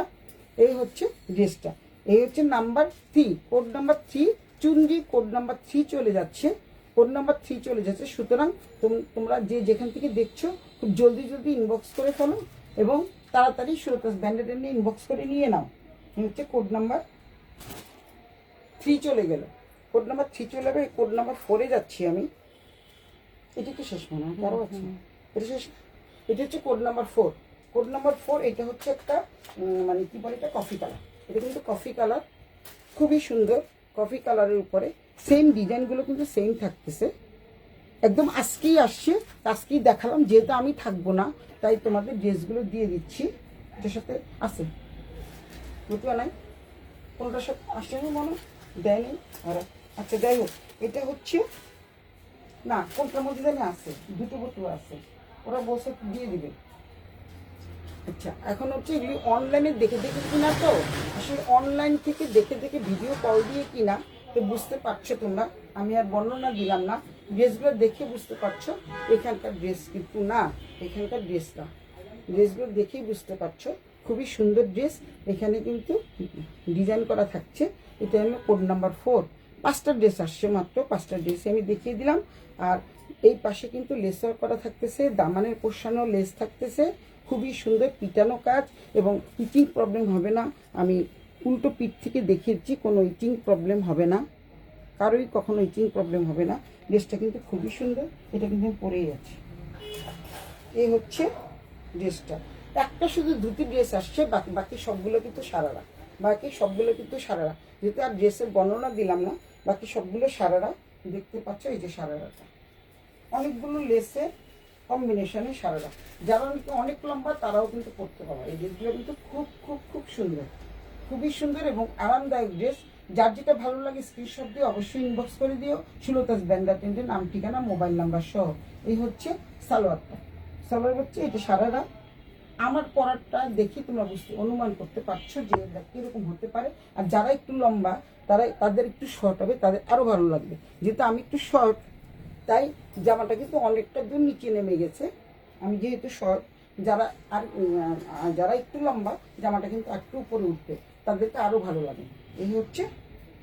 এই হচ্ছে ড্রেসটা। এই হচ্ছে নাম্বার 3, কোড নাম্বার 3, চুনরি কোড নাম্বার 3 চলে যাচ্ছে, কোড নাম্বার 3 চলে যাচ্ছে। সুতরাং তোমরা যে যেখান থেকে দেখছো খুব জলদি জলদি ইনবক্স করে ফেলো এবং তাড়াতাড়ি সুলতাস ব্যান্ডেড নিয়ে ইনবক্স করে নিয়ে নাও। এই হচ্ছে কোড নাম্বার 3 চলে গেল, কোড নাম্বার 3 চলে যাবে। কোড নাম্বার 4-এ যাচ্ছি আমি। এটা কি শেষ মনে হয়? আরও আছে, এটা শেষ। এটা হচ্ছে কোড নাম্বার 4। কোড নাম্বার 4 এটা হচ্ছে একটা মানে কি বলে, এটা কফি কালার। এটা কিন্তু কফি কালার, খুবই সুন্দর কফি কালারের উপরে। সেম ডিজাইনগুলো কিন্তু সেম থাকতেছে, একদম আজকেই আসছে, আজকেই দেখালাম। যেহেতু আমি থাকবো না তাই তোমাদের ড্রেসগুলো দিয়ে দিচ্ছি। এটার সাথে আছে বুঝবা নাই, কোনটার সাথে আসেনি মনে দেয়নি ওরা। আচ্ছা যাই হোক, এটা হচ্ছে না, কোনটার মধ্যে জানি আছে, দুটো বোতল আছে, ওরা বসে দিয়ে দিবে। আচ্ছা, এখন হচ্ছে এগুলি অনলাইনে দেখে দেখে কিনা, তো আসলে অনলাইন থেকে দেখে দেখে ভিডিও কল দিয়ে কিনা, তো বুঝতে পারছো তোমরা। আমি আর বর্ণনা দিলাম না, ড্রেসগুলো দেখে বুঝতে পারছো এখানকার ড্রেস কিন্তু না, এখানকার ড্রেসটা, ড্রেসগুলো দেখেই বুঝতে পারছো। খুবই সুন্দর ড্রেস, এখানে কিন্তু ডিজাইন করা থাকছে। এটা হলো কোড নাম্বার 4। 5টা ড্রেস আসছে, মাত্র 5টা ড্রেস আমি দেখিয়ে দিলাম। আর এই পাশে কিন্তু লেস ওয়ার্ক করা থাকতেছে, দামানের পোষানো লেস থাকতেছে, খুবই সুন্দর পিটানো কাজ এবং ইচিং প্রবলেম হবে না। আমি উল্টো পিঠ থেকে দেখিয়েছি, কোনো ইচিং প্রবলেম হবে না, কারোই কখনো ইচিং প্রবলেম হবে না। ড্রেসটা কিন্তু খুবই সুন্দর, এটা কিন্তু আমি পরেই আছি। এই হচ্ছে ড্রেসটা। একটা শুধু ধুতি ড্রেস আসছে, বাকি সবগুলো কিন্তু সারারা, বাকি সবগুলো কিন্তু সারারা। যেহেতু আর ড্রেসের বর্ণনা দিলাম না, বাকি সবগুলো সারারা। দেখতে পাচ্ছ এই যে সারারাটা, অনেকগুলো লেসের কম্বিনেশনে সারারা। যারা অনেক লম্বা তারাও কিন্তু পরতে পারে। এই ড্রেসগুলো কিন্তু খুব খুব খুব সুন্দর, খুবই সুন্দর এবং আরামদায়ক ড্রেস। যার যেটা ভালো লাগে স্ক্রিনশট দিয়ে অবশ্যই ইনবক্স করে দিও সুলতাস ব্যান্ডার টেন্টের নাম, ঠিকানা, মোবাইল নাম্বার সহ। এই হচ্ছে সালোয়ারটা। সালোয়ার হচ্ছে এটা সারারা। আমার পরারটা দেখি তোমরা অনুমান করতে পারছো যে কিরকম হতে পারে। আর যারা একটু লম্বা তাদের একটু শর্ট হবে, তাদের আরো ভালো লাগবে। যেহেতু আমি একটু শর্ট, তাই জামাটা কিন্তু অনেকটা দূর নিচে নেমে গেছে। আমি যেহেতু শর্ট, যারা একটু লম্বা জামাটা কিন্তু একটু উপরে উঠবে, তাদেরকে আরো ভালো লাগে। এই হচ্ছে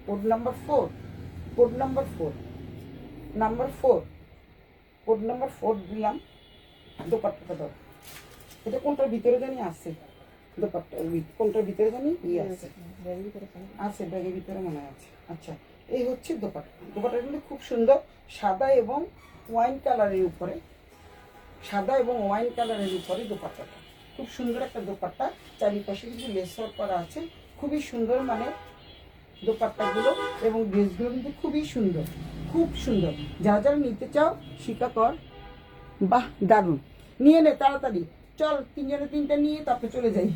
code number 4, code number 4, number 4, code number 4 দিলাম। দোপাট্টাটা দাও, এটা কোনটার ভিতরে জানি আছে, দোপাট্টা কোনটার ভিতরে জানি আছে, আছে ব্যাগের ভিতরে মনে আছে। আচ্ছা, এই হচ্ছে দোপাট্টা। দোপাট্টা কিন্তু খুব সুন্দর, সাদা এবং ওয়াইন কালারের উপরে, সাদা এবং ওয়াইন কালারের উপরে দোপাট্টাটা খুব সুন্দর একটা দোপাট্টা। চারিপাশে কিন্তু লেস ওয়ার্ক করা আছে, খুবই সুন্দর মানে দোপাট্টাগুলো এবং ড্রেসগুলো কিন্তু খুবই সুন্দর, খুব সুন্দর। যারা যারা নিতে চাও স্বীকার কর, বাহ দারুণ, নিয়ে নে তাড়াতাড়ি, চল 3 জনে 3টা নিয়ে তারপরে চলে যাই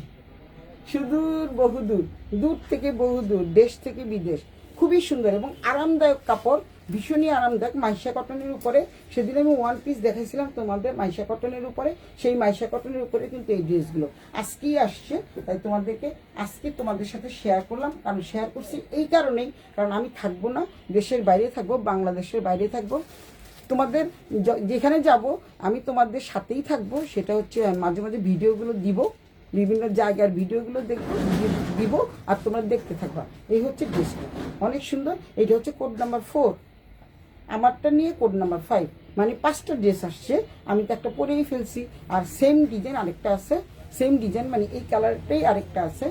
সুদূর বহুদূর, দূর থেকে বহুদূর, দেশ থেকে বিদেশ। খুবই সুন্দর এবং আরামদায়ক কাপড়, ভীষণই আরামদায়ক। মাইশা কটনের উপরে সেদিন আমি 1 পিস দেখাইছিলাম তোমাদের মাইশা কটনের উপরে, সেই মাইশা কটনের উপরে কিন্তু এই ড্রেসগুলো আজকেই আসছে। তাই তোমাদেরকে আজকে তোমাদের সাথে শেয়ার করলাম। কারণ শেয়ার করছি এই কারণেই, কারণ আমি থাকবো না, দেশের বাইরে থাকবো, বাংলাদেশের বাইরে থাকবো। তোমাদের যেখানে যাব আমি তোমাদের সাথেই থাকবো। সেটা হচ্ছে মাঝে মাঝে ভিডিওগুলো দিব, বিভিন্ন জায়গার ভিডিওগুলো দিব আর তোমরা দেখতে থাকবা। এই হচ্ছে ড্রেসটা, অনেক সুন্দর। এটা হচ্ছে কোড নাম্বার 4, আমারটা নিয়ে কোড নাম্বার 5, মানে 5টা ড্রেস আসছে। আমি তো একটা পরেই ফেলছি, আর সেম ডিজাইন আরেকটা আছে, সেম ডিজাইন মানে এই কালারটাই আরেকটা আছে।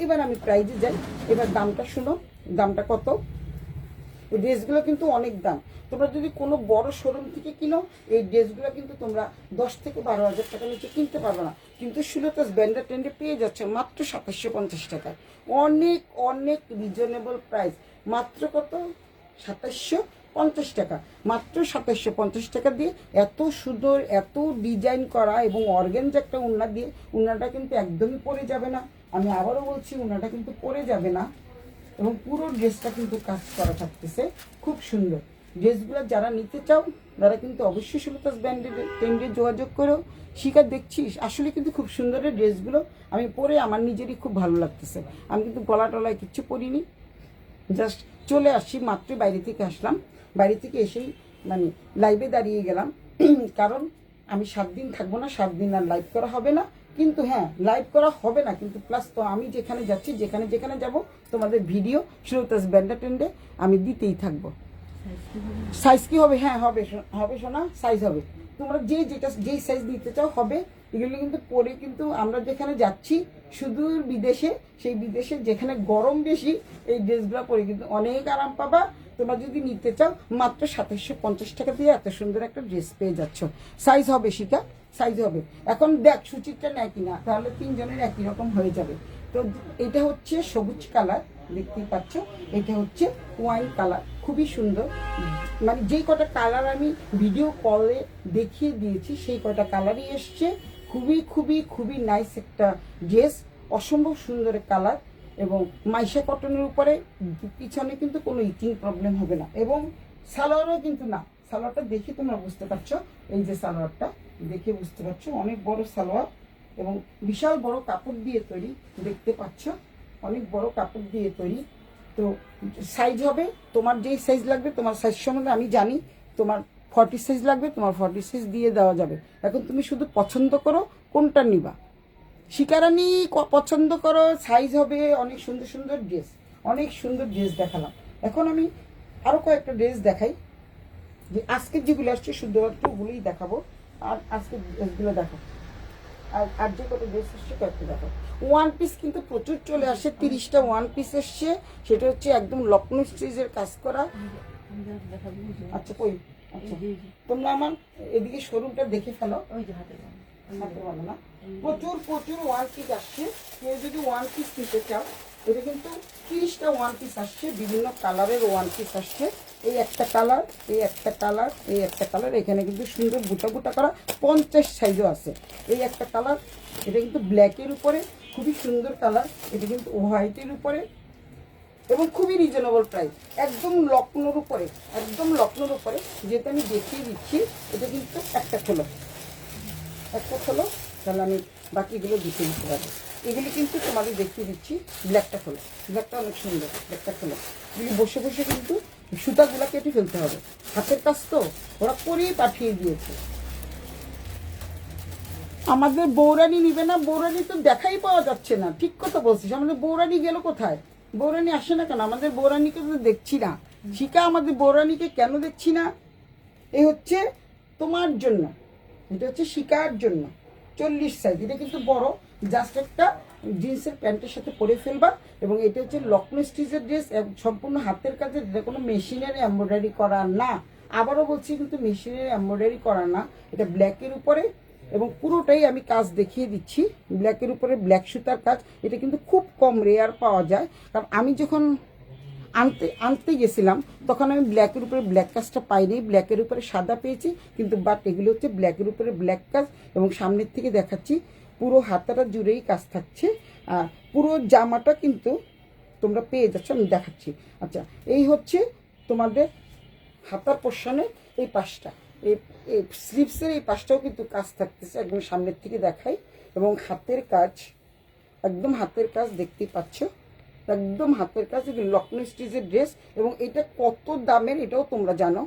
এবার আমি প্রাইজে যাই। এবার দামটা শুনো, দামটা কত। এই ড্রেসগুলো কিন্তু অনেক দাম। তোমরা যদি কোনো বড় শোরুম থেকে কিনো, এই ড্রেসগুলো কিন্তু তোমরা 10 থেকে 12 হাজার টাকা নিচে কিনতে পারবে না। কিন্তু সুলতাস ব্যান্ডার ট্রেন্ডে পেয়ে যাচ্ছে মাত্র 2750 টাকায়। অনেক অনেক রিজনেবল প্রাইস। মাত্র কত? 2750 টাকা। মাত্র 2750 টাকা দিয়ে এত সুন্দর, এত ডিজাইন করা এবং অর্গানজা একটা উন্না দিয়ে, উন্নাটা কিন্তু একদমই পরে যাবে না। আমি আবারও বলছি, উন্নাটা কিন্তু পরে যাবে না। এবং পুরো ড্রেসটা কিন্তু কাজ করা থাকতেছে, খুব সুন্দর। ড্রেসগুলো যারা নিতে চাও তারা কিন্তু অবশ্যই সুলতাস ব্র্যান্ডে যোগাযোগ করো। শিখা দেখছিস আসলে কিন্তু খুব সুন্দর এই ড্রেসগুলো, আমি পরে আমার নিজেরই খুব ভালো লাগতেছে। আমি কিন্তু গলা টলায় কিচ্ছু পরিনি, জাস্ট চলে আসছি, মাত্র বাইরে থেকে আসলাম, বাইরে থেকে এসেই মানে লাইভে দাঁড়িয়ে গেলাম। কারণ আমি 7 দিন থাকবো না, 7 দিন আর লাইভ করা হবে না। কিন্তু হ্যাঁ, লাইভ করা হবে না কিন্তু প্লাস তো আমি যেখানে যাচ্ছি, যেখানে যেখানে যাব তোমাদের ভিডিও সুলতাস ব্র্যান্ডে আমি দিতেই থাকবো। সাইজ কি হবে? হ্যাঁ হবে, হবে শোনা, সাইজ হবে। তোমরা যেই সাইজ নিতে চাও হবে। এগুলো কিন্তু পরে কিন্তু আমরা যেখানে যাচ্ছি সুদূর বিদেশে, সেই বিদেশে যেখানে গরম বেশি, এই ড্রেসগুলো পরে কিন্তু অনেক আরাম পাবা। তোমরা যদি নিতে চাও মাত্র 2750 টাকা দিয়ে এত সুন্দর একটা ড্রেস পেয়ে যাচ্ছ। সাইজ হবে শিখা, সাইজ হবে। এখন দেখ সুচিরটা নেয় কিনা, তাহলে 3 জনের একই রকম হয়ে যাবে। তো এটা হচ্ছে সবুজ কালার, দেখতেই পাচ্ছ। এটা হচ্ছে ওয়াইন কালার, খুবই সুন্দর। মানে যেই কটা কালার আমি ভিডিও কলে দেখিয়ে দিয়েছি সেই কটা কালারই এসছে। খুবই খুবই খুবই নাইস একটা ড্রেস, অসম্ভব সুন্দর কালার। এবং মাইশা কটনের উপরে পিছনে কিন্তু কোনো ইচিং প্রবলেম হবে না। এবং সালোয়ারও কিন্তু না, সালোয়ারটা দেখে তোমরা বুঝতে পারছো, এই যে সালোয়ারটা দেখে বুঝতে পারছো, অনেক বড় সালোয়ার এবং বিশাল বড় কাপড় দিয়ে তৈরি, দেখতে পাচ্ছ অনেক বড় কাপড় দিয়ে তৈরি। তো সাইজ হবে তোমার যেই সাইজ লাগবে, তোমার সাইজ সম্বন্ধে আমি জানি। তোমার 40 সাইজ লাগবে, তোমার 40 সাইজ দিয়ে দেওয়া যাবে। এখন তুমি শুধু পছন্দ করো কোনটা নিবা। শিকারানি পছন্দ করো, সাইজ হবে। অনেক সুন্দর সুন্দর ড্রেস, অনেক সুন্দর ড্রেস দেখালাম। এখন আমি আরো কয়েকটা ড্রেস দেখাই, যে আজকের যেগুলো আসছে শুধুমাত্র ওগুলোই দেখাবো। আর আজকের ড্রেসগুলো দেখো, আর যে কত ড্রেস আসছে কয়েকটা দেখো। ওয়ান পিস কিন্তু প্রচুর চলে আসে, 30টা ওয়ান পিস এসছে। সেটা হচ্ছে একদম লখনৌ স্টিচের কাজ করা। আচ্ছা কই, আচ্ছা তোমরা আমার এদিকে শোরুমটা দেখে ফেলো। হাতে বলো না, প্রচুর প্রচুর ওয়ান পিস আসছে। কেউ যদি ওয়ান পিস নিতে চাও, এটা কিন্তু 30টা ওয়ান পিস আসছে, বিভিন্ন কালারের ওয়ান পিস আসছে। এই একটা কালার, এই একটা কালার, এই একটা কালার, এখানে কিন্তু সুন্দর বুটা বুটা করা 50 সাইজও আছে। এই একটা কালার, এটা কিন্তু ব্ল্যাকের উপরে, খুবই সুন্দর কালার। এটা কিন্তু হোয়াইটের উপরে এবং খুবই রিজনেবল প্রাইস, একদম লখনৌর উপরে, একদম লখনৌর উপরে। যেহেতু আমি দেখিয়ে দিচ্ছি, এটা কিন্তু একটা খোলো, একটা খোলো, তাহলে আমি বাকিগুলো দিতে দিতে পারবো। এগুলি কিন্তু তোমাদের দেখিয়ে দিচ্ছি। ব্ল্যাকটা খোলো, ব্ল্যাকটা অনেক সুন্দর, ব্ল্যাকটা খোলো। এগুলি বসে বসে কিন্তু সুতাগুলো কেটে ফেলতে হবে, হাতের কাজ তো, ওরা করেই পাঠিয়ে দিয়েছে। আমাদের বৌরানি নিবে না, বৌরানি তো দেখাই পাওয়া যাচ্ছে না। ঠিক কথা বলছিস, আমাদের বৌরানি গেল কোথায়? বৌরানি আসে না কেন? আমাদের বৌরানিকে তো দেখছি না। শিখা, আমাদের বৌরানিকে কেন দেখছি না? এই হচ্ছে তোমার জন্য, এটা হচ্ছে শিকার জন্য 40 সাইজ। এটা কিন্তু বড়, জাস্ট একটা জিন্সের প্যান্টের সাথে পরে ফেলবা। এবং এটা হচ্ছে লখনৌ স্টিচের ড্রেস, সম্পূর্ণ হাতের কাজের, এটা কোনো মেশিনের এমব্রয়ডারি করা না। আবারও বলছি, কিন্তু মেশিনের এমব্রয়ডারি করা না। এটা ব্ল্যাকের উপরে এবং পুরোটাই আমি কাজ দেখিয়ে দিচ্ছি। ব্ল্যাকের উপরে ব্ল্যাক সুতার কাজ। এটা কিন্তু খুব কম রেয়ার পাওয়া যায়, কারণ আমি যখন আনতে গেছিলাম তখন আমি ব্ল্যাকের উপরে ব্ল্যাক কাজটা পাইনি, ব্ল্যাকের উপরে সাদা পেয়েছি। কিন্তু বাট এগুলো হচ্ছে ব্ল্যাকের উপরে ব্ল্যাক কাজ। এবং সামনের থেকে দেখাচ্ছি, পুরো হাতাটা জুড়েই কাজ থাকছে। আর পুরো জামাটা কিন্তু তোমরা পেয়ে যাচ্ছ, আমি দেখাচ্ছি। আচ্ছা, এই হচ্ছে তোমাদের হাতার পোর্শনে এই পাশটা, এই স্লিভসের এই পাশটাও কিন্তু কাজ থাকতেছে, একদম সামনের থেকে দেখাই। এবং হাতের কাজ, একদম হাতের কাজ দেখতেই পাচ্ছ, একদম হাতের কাজ। এগুলো লখনৌ স্টিচের ড্রেস। এবং এটা কত দামের এটাও তোমরা জানো,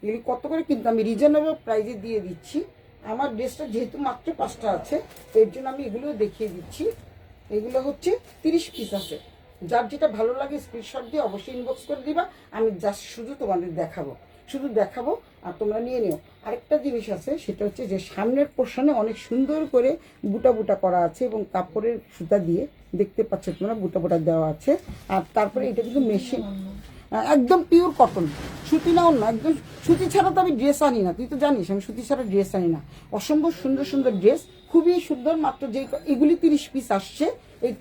এগুলি কত করে, কিন্তু আমি রিজনেবল প্রাইসে দিয়ে দিচ্ছি। আমার ড্রেসটা যেহেতু মাত্র 5টা আছে, এর জন্য আমি এগুলো দেখিয়ে দিচ্ছি। এগুলো হচ্ছে 30 পিস আছে। যার যেটা ভালো লাগে স্ক্রিনশট দিয়ে অবশ্যই ইনবক্স করে দিবা। আমি জাস্ট শুধু তোমাদের দেখাবো, শুধু দেখাবো, আর তোমরা নিয়ে নিও। আরেকটা জিনিস আছে, সেটা হচ্ছে যে সামনের পোর্শনে অনেক সুন্দর করে বুটা বুটা করা আছে এবং কাপড়ের সুতা দিয়ে, দেখতে পাচ্ছ তোমরা, বুটা বুটা দেওয়া আছে। আর তারপরে এটা কিন্তু মেশিন, একদম পিওর কটন, সুতি নাও না, একদম সুতি ছাড়া তো আমি ড্রেস আনি না, তুই তো জানিস আমি সুতি ছাড়া ড্রেস আনি না। অসম্ভব সুন্দর সুন্দর ড্রেস, খুবই সুন্দর। মাত্র যে এগুলি 30 পিস আসছে,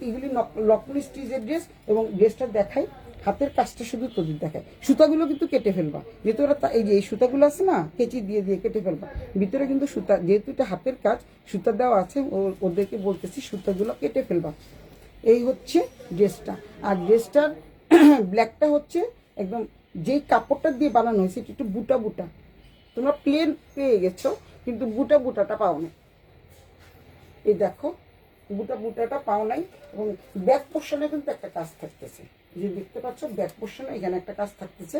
এইগুলি লখনৌ স্টিচের ড্রেস। এবং ড্রেসটা দেখাই, হাতের কাজটা শুধু তোদের দেখায়। সুতাগুলো কিন্তু কেটে ফেলবা, যেহেতু ওরা এই যে এই সুতাগুলো আছে না, কেচি দিয়ে দিয়ে কেটে ফেলবা। ভিতরে কিন্তু সুতা, যেহেতু এটা হাতের কাজ, সুতা দেওয়া আছে, ওদেরকে বলতেছি সুতাগুলো কেটে ফেলবা। এই হচ্ছে ড্রেসটা। আর ড্রেসটার ব্ল্যাকটা হচ্ছে একদম যেই কাপড়টা দিয়ে বানানো হয়েছে এটা একটু বুটা বুটা, তোমরা প্লেন পেয়ে গেছো কিন্তু বুটা বুটাটা পাও না। এই দেখো বুটা বুটাটা পাও নাই। এবং ব্যাক পোর্শনে কিন্তু একটা কাজ থাকতেছে, যে দেখতে পাচ্ছ ব্যাক পোর্শনে এখানে একটা কাজ থাকতেছে।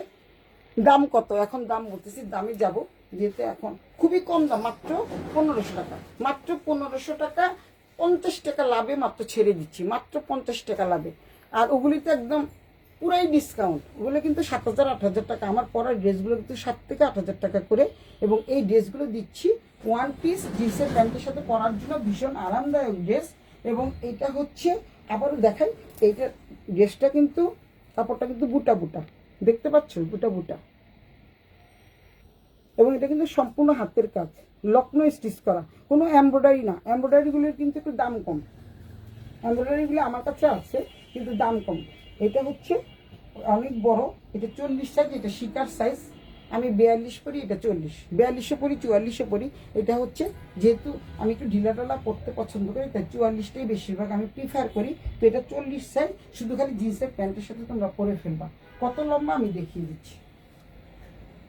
দাম কত এখন দাম বলতেছি, দামে যাব যেহেতু এখন খুবই কম দাম, মাত্র 1500 টাকা, মাত্র 1500 টাকা। 50 টাকা লাভে মাত্র ছেড়ে দিচ্ছি, মাত্র 50 টাকা লাভে। আর ওগুলিতে একদম পুরাই ডিসকাউন্ট, ওগুলো কিন্তু 7000 8000 টাকা। আমার পরার ড্রেসগুলো কিন্তু 7 থেকে 8000 টাকা করে। এবং এই ড্রেসগুলো দিচ্ছি ওয়ান পিস জিন্সের প্যান্টের সাথে পরার জন্য ভীষণ আরামদায়ক ড্রেস। এবং এটা হচ্ছে আবারও দেখাই, এইটা ড্রেসটা কিন্তু কাপড়টা কিন্তু বুটা বুটা, দেখতে পাচ্ছ বুটা বুটা। এবং এটা কিন্তু সম্পূর্ণ হাতের কাজ, লক্ষ্ণ স্টিচ করা, কোনো এমব্রয়ডারি না। এমব্রয়ডারিগুলোর কিন্তু একটু দাম কম, এমব্রয়ডারিগুলো আমার কাছে আছে কিন্তু দাম কম। এটা হচ্ছে অনেক বড়, এটা 40 সাইজ, এটা শিকার সাইজ। আমি 42 পরি, এটা 40, 42 পরি, 44 পরি। এটা হচ্ছে যেহেতু আমি একটু ঢিলা ঢালা পরতে পছন্দ করি তাই 44টাই বেশিরভাগ আমি প্রিফার করি। তো এটা 40 সাইজ, শুধু খালি জিন্সের প্যান্টের সাথে তোমরা পরে ফেলবা। কত লম্বা আমি দেখিয়ে দিচ্ছি।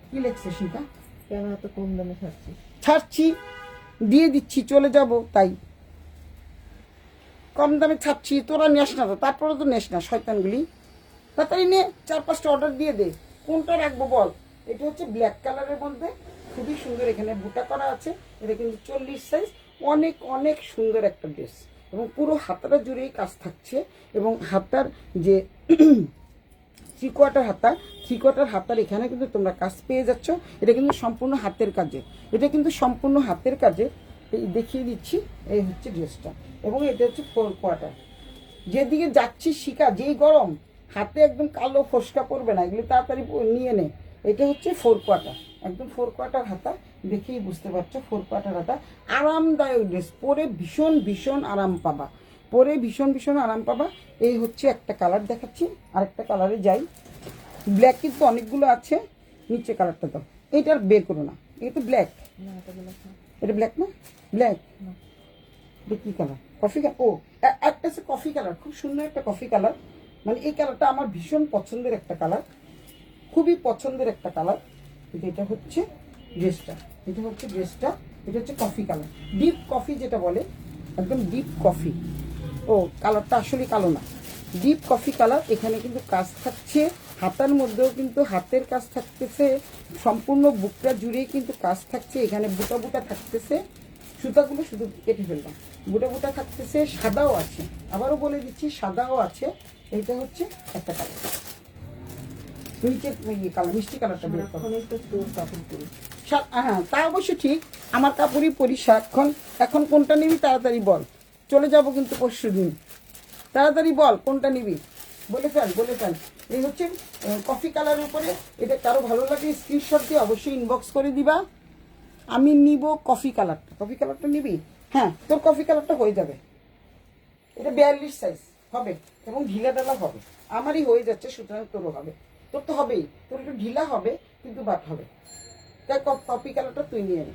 কি লেগছে সেটা? কেন এত কম দামে ছাড়ছি? ছাড়ছি, দিয়ে দিচ্ছি, চলে যাব তাই কম দামে ছাড়ছি। তোরা নেস না তো, তারপরে তো নেস না শয়তানগুলি। তাড়াতাড়ি নে, 4-5টা অর্ডার দিয়ে দে। কোনটা রাখবো বল? এটা হচ্ছে ব্ল্যাক কালারের মধ্যে, খুবই সুন্দর, এখানে বুটা করা আছে। এটা কিন্তু 40 সাইজ, অনেক অনেক সুন্দর একটা ড্রেস। এবং পুরো হাতাটা জুড়েই কাজ থাকছে। এবং হাতার যে 3/4 হাতা, 3/4 হাতার এখানে কিন্তু তোমরা কাজ পেয়ে যাচ্ছ। এটা কিন্তু সম্পূর্ণ হাতের কাজে, এটা কিন্তু সম্পূর্ণ হাতের কাজে। এই দেখিয়ে দিচ্ছি, এই হচ্ছে ড্রেসটা। এবং এটা হচ্ছে 4/4। যেদিকে যাচ্ছি শিখা, যেই গরম, হাতে একদম কালো ফসকা পড়বে না, এগুলো তাড়াতাড়ি নিয়ে নে। এটা হচ্ছে 4/4, একদম 4/4 হাতা, দেখেই বুঝতে পারছো 4/4 হাতা। আরামদায়ক ড্রেস, পরে ভীষণ ভীষণ আরাম পাবা, পরে ভীষণ ভীষণ আরাম পাবা। এই হচ্ছে একটা কালার দেখাচ্ছি, আরেকটা কালারে যাই। ব্ল্যাক কিন্তু অনেকগুলো আছে, নিচে কালারটা দাও, এইটার বের করো না, এটা তো ব্ল্যাক। না, এটা বলে না। এটা ব্ল্যাক না? ব্ল্যাক না। কি কালার? Coffee colour. ও একটা আছে কফি কালার, খুব সুন্দর একটা কফি কালার। মানে এই কালারটা আমার ভীষণ পছন্দের একটা কালার, খুবই পছন্দের একটা কালার। এটা হচ্ছে ড্রেসটা, এটা হচ্ছে ড্রেসটা, এটা হচ্ছে কফি কালার, ডিপ কফি যেটা বলে, একদম ডিপ কফি। ও কালারটা আসলে কালো না, ডিপ কফি কালার। এখানে কিন্তু কাজ থাকছে, হাতার মধ্যেও কিন্তু হাতের কাজ থাকতেছে, সম্পূর্ণ বুকটা জুড়েই কিন্তু কাজ থাকছে। এখানে বুটা বুটা থাকতেছে, সুতাগুলো শুধু কেটে ফেললাম, বুটা বুটা থাকতেছে। সাদাও আছে, আবারও বলে দিচ্ছি সাদাও আছে। এইটা হচ্ছে একটা কালার, নিচে কালার, মিষ্টি কালারটা বের করো। সারাক্ষণ একটু তোর কাপড় পরি। হ্যাঁ তা অবশ্য ঠিক, আমার কাপড়ই পরি সারাক্ষণ। এখন কোনটা নিবি তাড়াতাড়ি বল, চলে যাব কিন্তু পরশু দিন। তাড়াতাড়ি বল কোনটা নিবি, বলে ফেল বলে ফেল। এই হচ্ছে কফি কালারের উপরে। এটা কারো ভালো লাগে স্ক্রিনশট দিয়ে অবশ্যই ইনবক্স করে দিবা। আমি নিব কফি কালারটা, কফি কালারটা নিবি? হ্যাঁ তোর কফি কালারটা হয়ে যাবে। এটা 42 সাইজ হবে এবং ঢিলা ঢালা হবে, আমারই হয়ে যাচ্ছে, সুতরাং তোরও হবে। তোর তো হবেই, তোর একটু ঢিলা হবে কিন্তু বাট হবে। তাই কফি কালারটা তুই নিয়ে নে,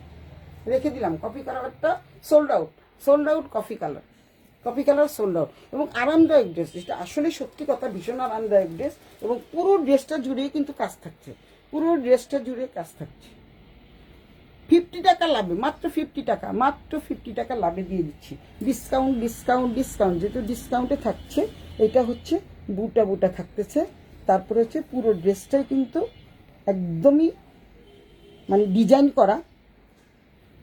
রেখে দিলাম। কফি কালারটা sold out, sold out coffee colour, coffee colour sold out. এবং আরামদায়ক ড্রেস, এটা আসলে সত্যি কথা ভীষণ আরামদায়ক ড্রেস। এবং পুরো ড্রেসটা জুড়েই কিন্তু কাজ থাকছে, পুরো ড্রেসটা জুড়ে কাজ থাকছে। 50 টাকা লাভে, মাত্র 50 টাকা, মাত্র 50 টাকা লাভে দিয়ে দিচ্ছি। ডিসকাউন্ট ডিসকাউন্ট ডিসকাউন্ট, যেহেতু ডিসকাউন্টে থাকছে। এটা হচ্ছে বুটা বুটা থাকতেছে। তারপরে হচ্ছে পুরো ড্রেসটাই কিন্তু একদমই মানে ডিজাইন করা,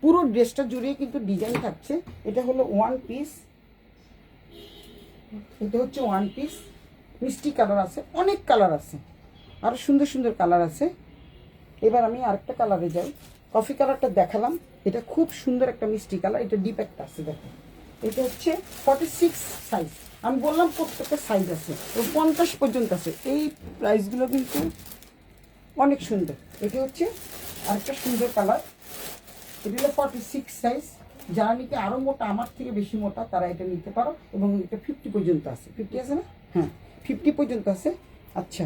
পুরো ড্রেসটা জুড়েই কিন্তু ডিজাইন থাকছে। এটা হলো ওয়ান পিস, এটা হচ্ছে ওয়ান পিস। মিষ্টি কালার আছে, অনেক কালার আছে, আরো সুন্দর সুন্দর কালার আছে। এবার আমি আরেকটা কালারে যাই। কফি কালারটা দেখালাম, এটা খুব সুন্দর একটা মিষ্টি কালার, এটা ডিপ একটা আছে। দেখো এটা হচ্ছে 46 সাইজ, আমি বললাম প্রত্যেকটা সাইজ আছে, 50 পর্যন্ত আছে। এই প্রাইসগুলো কিন্তু অনেক সুন্দর। এটা হচ্ছে আরেকটা সুন্দর কালার, এটা হলো 46 সাইজ। যারা নিতে আরো মোটা, আমার থেকে বেশি মোটা, তারা এটা নিতে পারো। এবং এটা 50 পর্যন্ত আছে, 50 আছে না? হ্যাঁ 50 পর্যন্ত আছে। আচ্ছা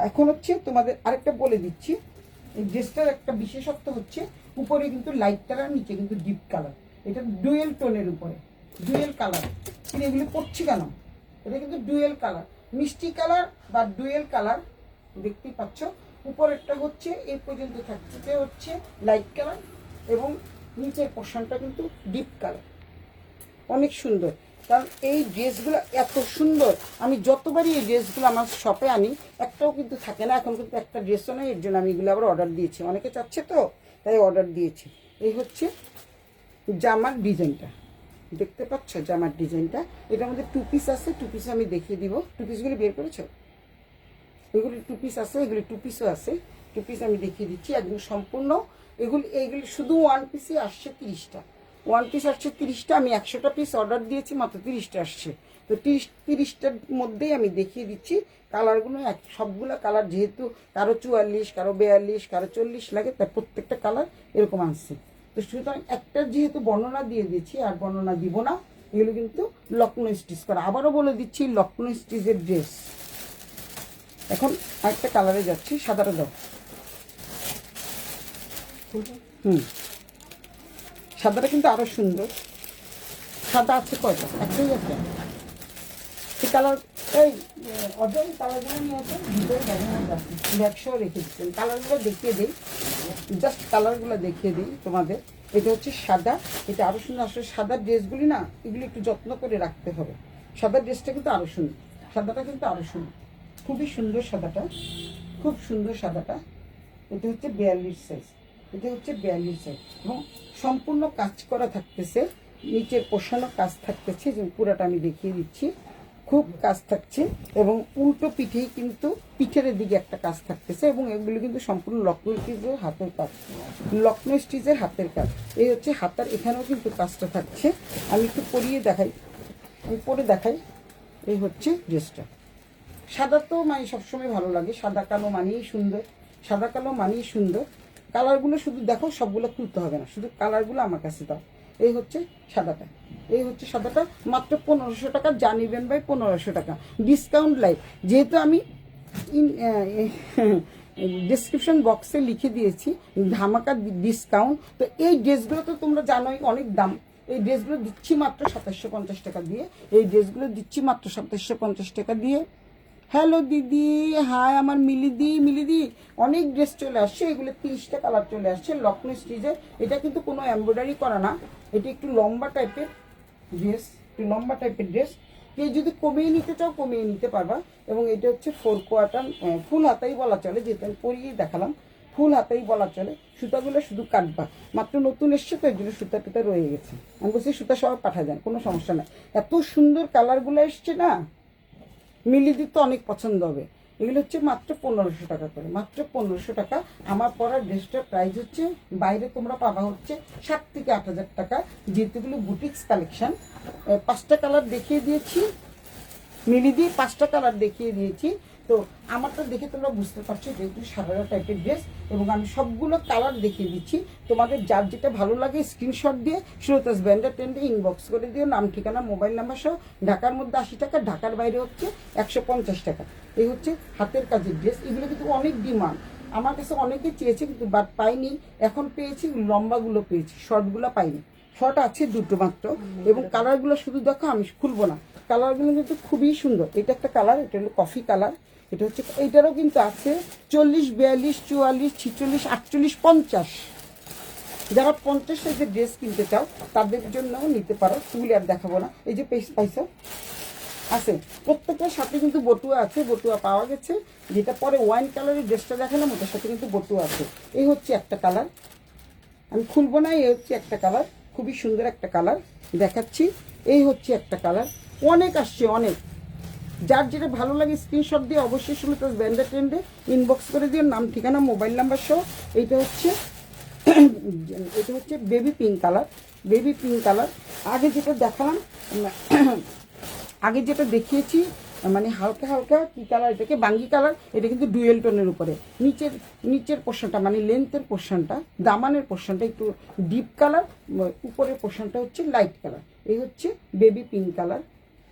এখন হচ্ছে তোমাদের আরেকটা বলে দিচ্ছি, এই ড্রেসটার একটা বিশেষত্ব হচ্ছে উপরে কিন্তু লাইট কালার, নিচে কিন্তু ডিপ কালার। এটা ডুয়েল টোনের উপরে, ডুয়েল কালার। কিন্তু এগুলি পড়ছি কেন? এটা কিন্তু ডুয়েল কালার, মিষ্টি কালার বা ডুয়েল কালার দেখতেই পাচ্ছ। উপরেরটা হচ্ছে এই পর্যন্ত থাকছে, এটা হচ্ছে লাইট কালার এবং নিচের পোর্শনটা কিন্তু ডিপ কালার। অনেক সুন্দর, কারণ এই ড্রেসগুলো এত সুন্দর। আমি যতবারই এই ড্রেসগুলো আমার শপে আনি একটাও কিন্তু থাকে না। এখন কিন্তু একটা ড্রেসও নেই, এর জন্য আমি এগুলো আবার অর্ডার দিয়েছি। অনেকে চাচ্ছে তো, তাই অর্ডার দিয়েছি। এই হচ্ছে জামার ডিজাইনটা, দেখতে পাচ্ছ জামার ডিজাইনটা। এটার মধ্যে 2 পিস আছে, 2 পিস আমি দেখিয়ে দিব। 2 পিসগুলি বের করেছো? এগুলি 2 পিস আছে, এগুলি 2 পিসও আছে। 2 পিস আমি দেখিয়ে দিচ্ছি একদম সম্পূর্ণ। এইগুলি শুধু 1 পিসই আসছে 30টা। 1 পিস আসছে 30টা। আমি 100টা পিস অর্ডার দিয়েছি, মাত্র 30টা আসছে। তো 30টার মধ্যেই আমি দেখিয়ে দিচ্ছি কালারগুলো। সবগুলো কালার যেহেতু কারো 44, কারো 42, কারো 40 লাগে, তাই প্রত্যেকটা কালার এরকম আসছে। তো সুতরাং একটা যেহেতু বর্ণনা দিয়ে দিচ্ছি, আর বর্ণনা দিব না। এগুলো কিন্তু লখনৌ স্টিচ করা। আবারও বলে দিচ্ছি, লখনৌ স্টিচের ড্রেস। এখন আরেকটা কালারে যাচ্ছি, সাদাটা দাও। সাদাটা কিন্তু আরো সুন্দর। সাদা আছে কয়টা? একটাই আছে। এই কালার, এই অজয় কালারগুলো নিয়ে আসেন, ভিতরে ব্যাগসহ রেখে দিচ্ছেন। কালারগুলো দেখিয়ে দিই, জাস্ট কালারগুলো দেখিয়ে দিই তোমাদের। এটা হচ্ছে সাদা, এটা আরো সুন্দর। আসলে সাদার ড্রেসগুলি না, এগুলি একটু যত্ন করে রাখতে হবে। সাদার ড্রেসটা কিন্তু আরো সুন্দর, সাদাটা কিন্তু আরো সুন্দর, খুবই সুন্দর সাদাটা, খুব সুন্দর সাদাটা। এটা হচ্ছে 42 সাইজ, এটা হচ্ছে 42 সাইজ এবং সম্পূর্ণ কাজ করা থাকতেছে। নিচের পোষানো কাজ থাকতেছে, যে পুরাটা আমি দেখিয়ে দিচ্ছি। খুব কাজ থাকছে এবং উল্টো পিঠেই কিন্তু পিঠের দিকে একটা কাজ থাকতেছে এবং এগুলো কিন্তু সম্পূর্ণ লখনৌ স্টিচের হাতের কাজ। লখনৌ স্টিচের হাতের কাজ। এই হচ্ছে হাতার, এখানেও কিন্তু কাজটা থাকছে। আমি একটু পরিয়ে দেখাই, আমি পরে দেখাই। এই হচ্ছে ড্রেসটা। সাদা তো মানে সবসময় ভালো লাগে, সাদা কালো মানেই সুন্দর, সাদা কালো মানেই সুন্দর। কালারগুলো শুধু দেখো, সবগুলো খুলতে হবে না, শুধু কালারগুলো আমার কাছে দাও। এই হচ্ছে সাদাটা, এই হচ্ছে সাদাটা, মাত্র 1500 টাকা। জানিবেন ভাই 1500 টাকা ডিসকাউন্ট লাইভ। যেহেতু আমি ডিসক্রিপশন বক্সে লিখে দিয়েছি ধামাকা ডিসকাউন্ট, তো এই ড্রেসগুলো তো তোমরা জানোই অনেক দাম। এই ড্রেসগুলো দিচ্ছি মাত্র 2750 টাকা দিয়ে। এই ড্রেসগুলো দিচ্ছি মাত্র 2750 টাকা দিয়ে। হ্যালো দিদি, হাই আমার মিলিদি। মিলিদি, অনেক ড্রেস চলে আসছে, এগুলো 30টা কালার চলে আসছে লখনৌ স্টিচের। এটা কিন্তু কোনো এমব্রয়ডারি করা না, এটা একটু লম্বা টাইপের ড্রেস, একটু লম্বা টাইপের ড্রেস। কেউ যদি কমিয়ে নিতে চাও কমিয়ে নিতে পারবা। এবং এটা হচ্ছে 4 কোয়ার্টার, ফুল হাতাই বলা চলে, যেহেতু আমি পরিয়ে দেখালাম, ফুল হাতাই বলা চলে। সুতাগুলো শুধু কাটবা, মাত্র নতুন এসছে তো, এর জন্য সুতা টুতা রয়ে গেছে। আমি বলছি সুতা সব পাঠা যান, কোনো সমস্যা নাই। এত সুন্দর কালারগুলো এসছে না, মিলিদির তো অনেক পছন্দ হবে। এগুলো হচ্ছে মাত্র 1500 টাকা করে, মাত্র 1500 টাকা। আমার পরার ড্রেসটার প্রাইস হচ্ছে, বাইরে তোমরা পাবা হচ্ছে 7 থেকে 8000 টাকা, যেহেতু এগুলো বুটিক্স কালেকশন। 5টা কালার দেখিয়ে দিয়েছি মিলিদি, 5টা কালার দেখিয়ে দিয়েছি। তো আমারটা দেখে তোমরা বুঝতে পারছো যেহেতু সারারা টাইপের ড্রেস, এবং আমি সবগুলো কালার দেখিয়ে দিচ্ছি। তোমাদের যার যেটা ভালো লাগে স্ক্রিনশট দিয়ে সুরতাস ব্যান্ডার টেন্ডে ইনবক্স করে দিও, নাম ঠিকানা মোবাইল নাম্বার সহ। ঢাকার মধ্যে 80 টাকা, ঢাকার বাইরে হচ্ছে 150 টাকা। এই হচ্ছে হাতের কাজের ড্রেস। এগুলো কিন্তু অনেক ডিমান্ড, আমার কাছে অনেকে চেয়েছে কিন্তু বাট পাইনি। এখন পেয়েছি, লম্বাগুলো পেয়েছি, শর্টগুলো পাইনি। শর্ট আছে 2টো মাত্র। এবং কালারগুলো শুধু দেখো, আমি খুলবো না, কালারগুলো কিন্তু খুবই সুন্দর। এটা একটা কালার, এটা হলো কফি কালার। এটা হচ্ছে, এইটারও কিন্তু আছে 40, 42, 44, 46, 48, 50। যারা 50 সাইজের ড্রেস কিনতে চাও তাদের জন্যও নিতে পারো। তুলে আর দেখাবো না। এই যে পেজ পাইছো আছে, প্রত্যেকটার সাথে কিন্তু বটুয়া আছে, বটুয়া পাওয়া গেছে। যেটা পরে ওয়াইন কালারের ড্রেসটা দেখালাম, ওটার সাথে কিন্তু বটুয়া আছে। এই হচ্ছে একটা কালার, আমি খুলবো না। এই হচ্ছে একটা কালার, খুবই সুন্দর একটা কালার দেখাচ্ছি। এই হচ্ছে একটা কালার, অনেক আসছে অনেক। যার যেটা ভালো লাগে স্ক্রিনশট দিয়ে অবশ্যই সুরতাস ব্যান্ডার ট্রেন্ডে ইনবক্স করে দিও, নাম ঠিকানা মোবাইল নাম্বার সহ। এইটা হচ্ছে এটা হচ্ছে baby pink colour, baby pink colour. আগে যেটা দেখালাম, আগে যেটা দেখিয়েছি মানে হালকা হালকা কি কালার, এটাকে বাঙ্গি কালার। এটা কিন্তু ডুয়েল টোনের উপরে, নিচের পোর্শনটা মানে লেন্থের পোর্শনটা, দামানের পোর্শনটা একটু ডিপ কালার, উপরের পোর্শনটা হচ্ছে লাইট কালার। এই হচ্ছে baby pink colour,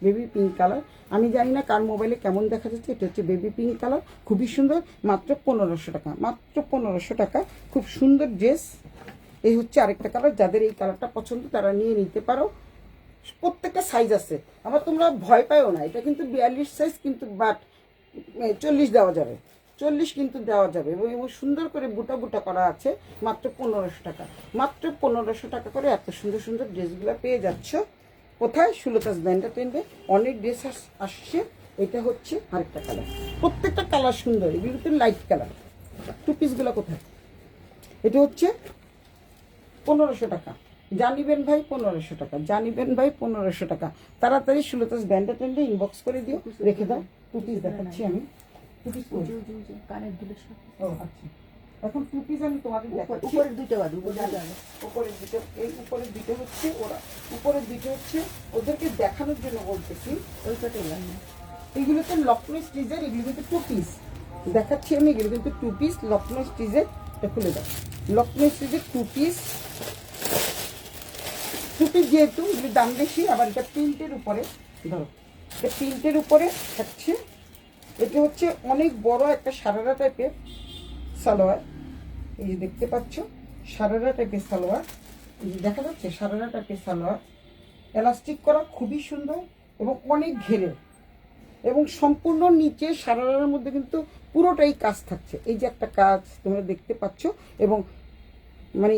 baby pink colour. আমি জানি না কার মোবাইলে কেমন দেখা যাচ্ছে। এটা হচ্ছে বেবি পিঙ্ক কালার, খুবই সুন্দর, মাত্র 1500 টাকা, মাত্র 1500 টাকা। খুব সুন্দর ড্রেস। এই হচ্ছে আরেকটা কালার, যাদের এই কালারটা পছন্দ তারা নিয়ে নিতে পারো। প্রত্যেকটা সাইজ আছে, আবার তোমরা ভয় পাইও না, এটা কিন্তু 42 সাইজ, কিন্তু বাট 40 দেওয়া যাবে, 40 কিন্তু দেওয়া যাবে। এবং সুন্দর করে বুটা বুটা করা আছে, মাত্র 1500 টাকা, মাত্র 1500 টাকা করে এত সুন্দর সুন্দর ড্রেসগুলো পেয়ে যাচ্ছ। কোথায়? সুলতাস ব্র্যান্ডে টেন্ডে অনেক ড্রেস আসছে। এটা হচ্ছে আরেকটা কালার, প্রত্যেকটা কালার সুন্দর, এগুলো কিন্তু লাইট কালার। টু পিসগুলো কোথায়? এটা হচ্ছে 1500 টাকা, জানিবেন ভাই 1500 টাকা, জানিবেন ভাই 1500 টাকা। তাড়াতাড়ি সুলতাস ব্র্যান্ডে টেন্ডে ইনবক্স করে দিও, রেখে দাও। টু পিস দেখাচ্ছি আমি, টু পিস কানের দুলের সাথে ও আচ্ছা, এখন টু পিস আমি তোমাদের দেখাচ্ছি। উপরের দুইটা বাদ, উপরের দুইটা বাদ। উপরের দুটো, এই উপরের দুটো হচ্ছে ওরা, উপরের দুটো হচ্ছে ওদেরকে দেখানোর জন্য বলতেছি। ওইটা টেলার না। এইগুলো তো লক্ষ্ণৌ স্টিজের, এগুলো কিন্তু টু পিস দেখাচ্ছি আমি, এগুলো কিন্তু টু পিস লক্ষ্ণৌ স্টিজের। এটা খুলে দাও, লক্ষ্ণৌ স্টিজের টু পিস। টু পিস যেহেতু এগুলোর দাম বেশি, আবার এটা প্রিন্টের উপরে, ধরো এটা প্রিন্টের উপরে থাকছে। এটা হচ্ছে অনেক বড় একটা সারারা টাইপের সালোয়ার, এই যে দেখতে পাচ্ছ সারারা টাইপের সালোয়ার, এই যে দেখা যাচ্ছে সারারা টাইপের সালোয়ার, এলাস্টিক করা, খুবই সুন্দর এবং অনেক ঘেরে, এবং সম্পূর্ণ নিচে সারারার মধ্যে কিন্তু পুরোটাই কাজ থাকছে। এই যে একটা কাজ তোমরা দেখতে পাচ্ছ, এবং মানে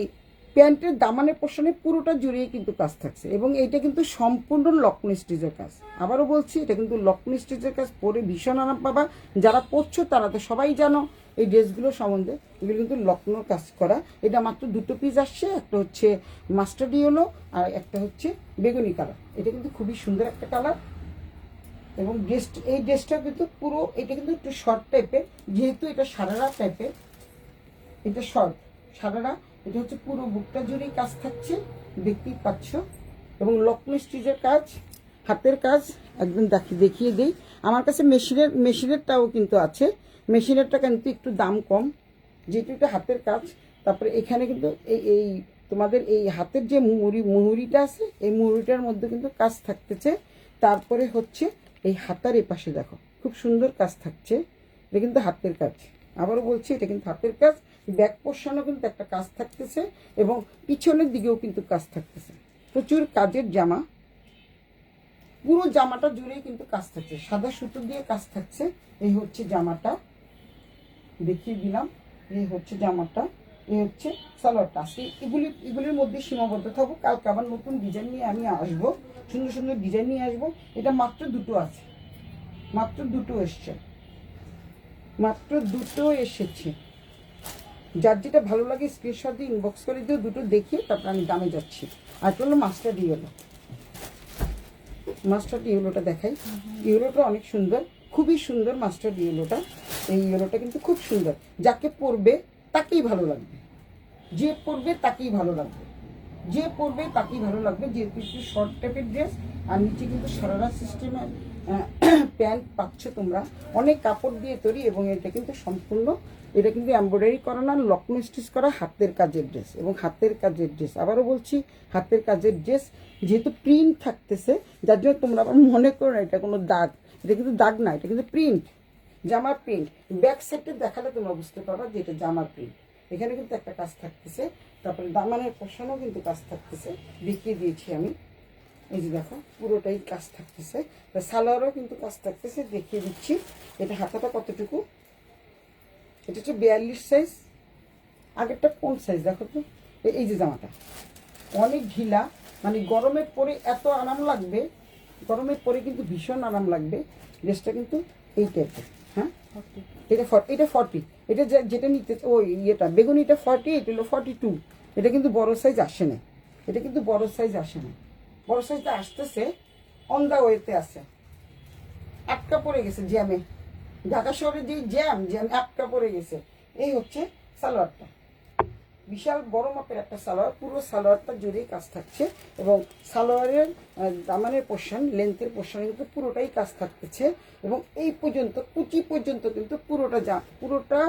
প্যান্টের দামানের পোর্শনে পুরোটা জুড়েই কিন্তু কাজ থাকছে, এবং এইটা কিন্তু সম্পূর্ণ লক্ষ্ণৌ স্টিচের কাজ। আবারও বলছি, এটা কিন্তু লক্ষ্ণৌ স্টিচের কাজ, পরে ভীষণ আরাম পাবা। যারা পরছো তারা তো সবাই জানো এই ড্রেসগুলো সম্বন্ধে, এগুলো কিন্তু লক্ষ্ণৌর কাজ করা। এটা মাত্র দুটো পিস আসছে, একটা হচ্ছে মাস্টার্ড ইয়েলো আর একটা হচ্ছে বেগুনি কালার। এটা কিন্তু খুবই সুন্দর একটা কালার, এবং এই ড্রেসটা কিন্তু পুরো, এটা কিন্তু একটু শর্ট টাইপের, যেহেতু এটা সারারা টাইপের, এটা শর্ট সারারা। এটা হচ্ছে পুরো বুকটা জুড়েই কাজ থাকছে, দেখতেই পাচ্ছ, এবং লক্ষ্ণৌ স্টিচের কাজ, হাতের কাজ একদম দেখিয়ে দিই। আমার কাছে মেশিনেরটাও কিন্তু আছে, মেশিনেরটা কিন্তু একটু দাম কম, যেহেতু এটা হাতের কাজ। তারপরে এখানে কিন্তু এই তোমাদের এই হাতের যে মুহুরিটা আছে, এই মুহুরিটার মধ্যে কিন্তু কাজ থাকতেছে। তারপরে হচ্ছে এই হাতার এই পাশে দেখো খুব সুন্দর কাজ থাকছে, এটা কিন্তু হাতের কাজ। আবারও বলছি, এটা কিন্তু হাতের কাজ। ব্যাক পোর্শনও কিন্তু একটা কাজ থাকতেছে, এবং পিছনের দিকেও কিন্তু কাজ থাকতেছে। প্রচুর কাজের জামা, পুরো জামাটা জুড়েই কিন্তু কাজ থাকছে, সাদা সুতো দিয়ে কাজ থাকছে। এই হচ্ছে জামাটা, দেখিয়ে দিলাম। এই হচ্ছে জামাটা, এই হচ্ছে সালোয়ারটা। এগুলির মধ্যে সীমাবদ্ধ থাকবো, কালকে আবার নতুন ডিজাইন নিয়ে আমি আসবো, সুন্দর সুন্দর ডিজাইন নিয়ে আসবো। এটা মাত্র দুটো আছে, মাত্র দুটো এসছে, মাত্র দুটো এসেছে। যার যেটা ভালো লাগে স্ক্রিনশট দিয়ে ইনবক্স করে দিও, দুটো দেখিয়ে তারপর আমি দামে যাচ্ছি। আর এটা হলো মাস্টার্ড ইয়েলো, মাস্টার্ড ইয়েলোটা দেখাই। ইয়েলোটা অনেক সুন্দর, খুবই সুন্দর মাস্টার্ড ইয়েলোটা। এই ইয়েলোটা কিন্তু খুব সুন্দর, যাকে পরবে তাকেই ভালো লাগবে, যে পরবে তাকেই ভালো লাগবে, যে পরবে তাকেই ভালো লাগবে। যেহেতু একটু শর্ট টাইপের ড্রেস, আর নিচে কিন্তু সারারা সিস্টেমের প্যান্ট পাচ্ছ তোমরা, অনেক কাপড় দিয়ে তৈরি, এবং এটা কিন্তু সম্পূর্ণ, এটা কিন্তু এমব্রয়ডারি করা না, লক্ষ্ণৌ স্টিচ করা হাতের কাজের ড্রেস, এবং হাতের কাজের ড্রেস। আবারও বলছি, হাতের কাজের ড্রেস, যেহেতু প্রিন্ট থাকতেছে, যার জন্য তোমরা আবার মনে করো না এটা কোনো দাগ, এটা কিন্তু দাগ না, এটা কিন্তু প্রিন্ট, জামার প্রিন্ট। ব্যাক সাইডে দেখালে তোমরা বুঝতে পারবা যে এটা জামার প্রিন্ট। এখানে কিন্তু একটা কাজ থাকতেছে, তারপরে দামানের পোর্শনও কিন্তু কাজ থাকতেছে, দেখিয়ে দিয়েছি আমি। এই যে দেখো পুরোটাই কাজ থাকতেছে, সালোয়ারও কিন্তু কাজ থাকতেছে, দেখিয়ে দিচ্ছি। এটা হাতাটা কতটুকু, এটা হচ্ছে 42 সাইজ। আগেরটা কোন সাইজ দেখো তো, এই যে জামাটা অনেক ঢিলা, মানে গরমে পরে এত আরাম লাগবে, গরমে পরে কিন্তু ভীষণ আরাম লাগবে। ড্রেসটা কিন্তু এই টাইপের। হ্যাঁ, এটা 40, এটা যেটা নিতে ওই ইয়েটা বেগুনিটা 40, এটা হলো 42। এটা কিন্তু বড় সাইজ আসে না, এটা কিন্তু বড় সাইজ আসে না, বড় সাইজটা আসতেছে অন দা ওয়েতে আছে, আটকা পড়ে গেছে জ্যামে, ঢাকা শহরে যে জ্যাম আটকা পড়ে গেছে। এই হচ্ছে সালোয়ারটা, বিশাল বড় মাপের একটা সালোয়ার, পুরো সালোয়ারটা জুড়েই কাজ থাকছে, এবং সালোয়ারের দামানের পোর্শন, লেন্থের পোর্শনে কিন্তু পুরোটাই কাজ থাকতেছে, এবং এই পর্যন্ত কুচি পর্যন্ত কিন্তু পুরোটা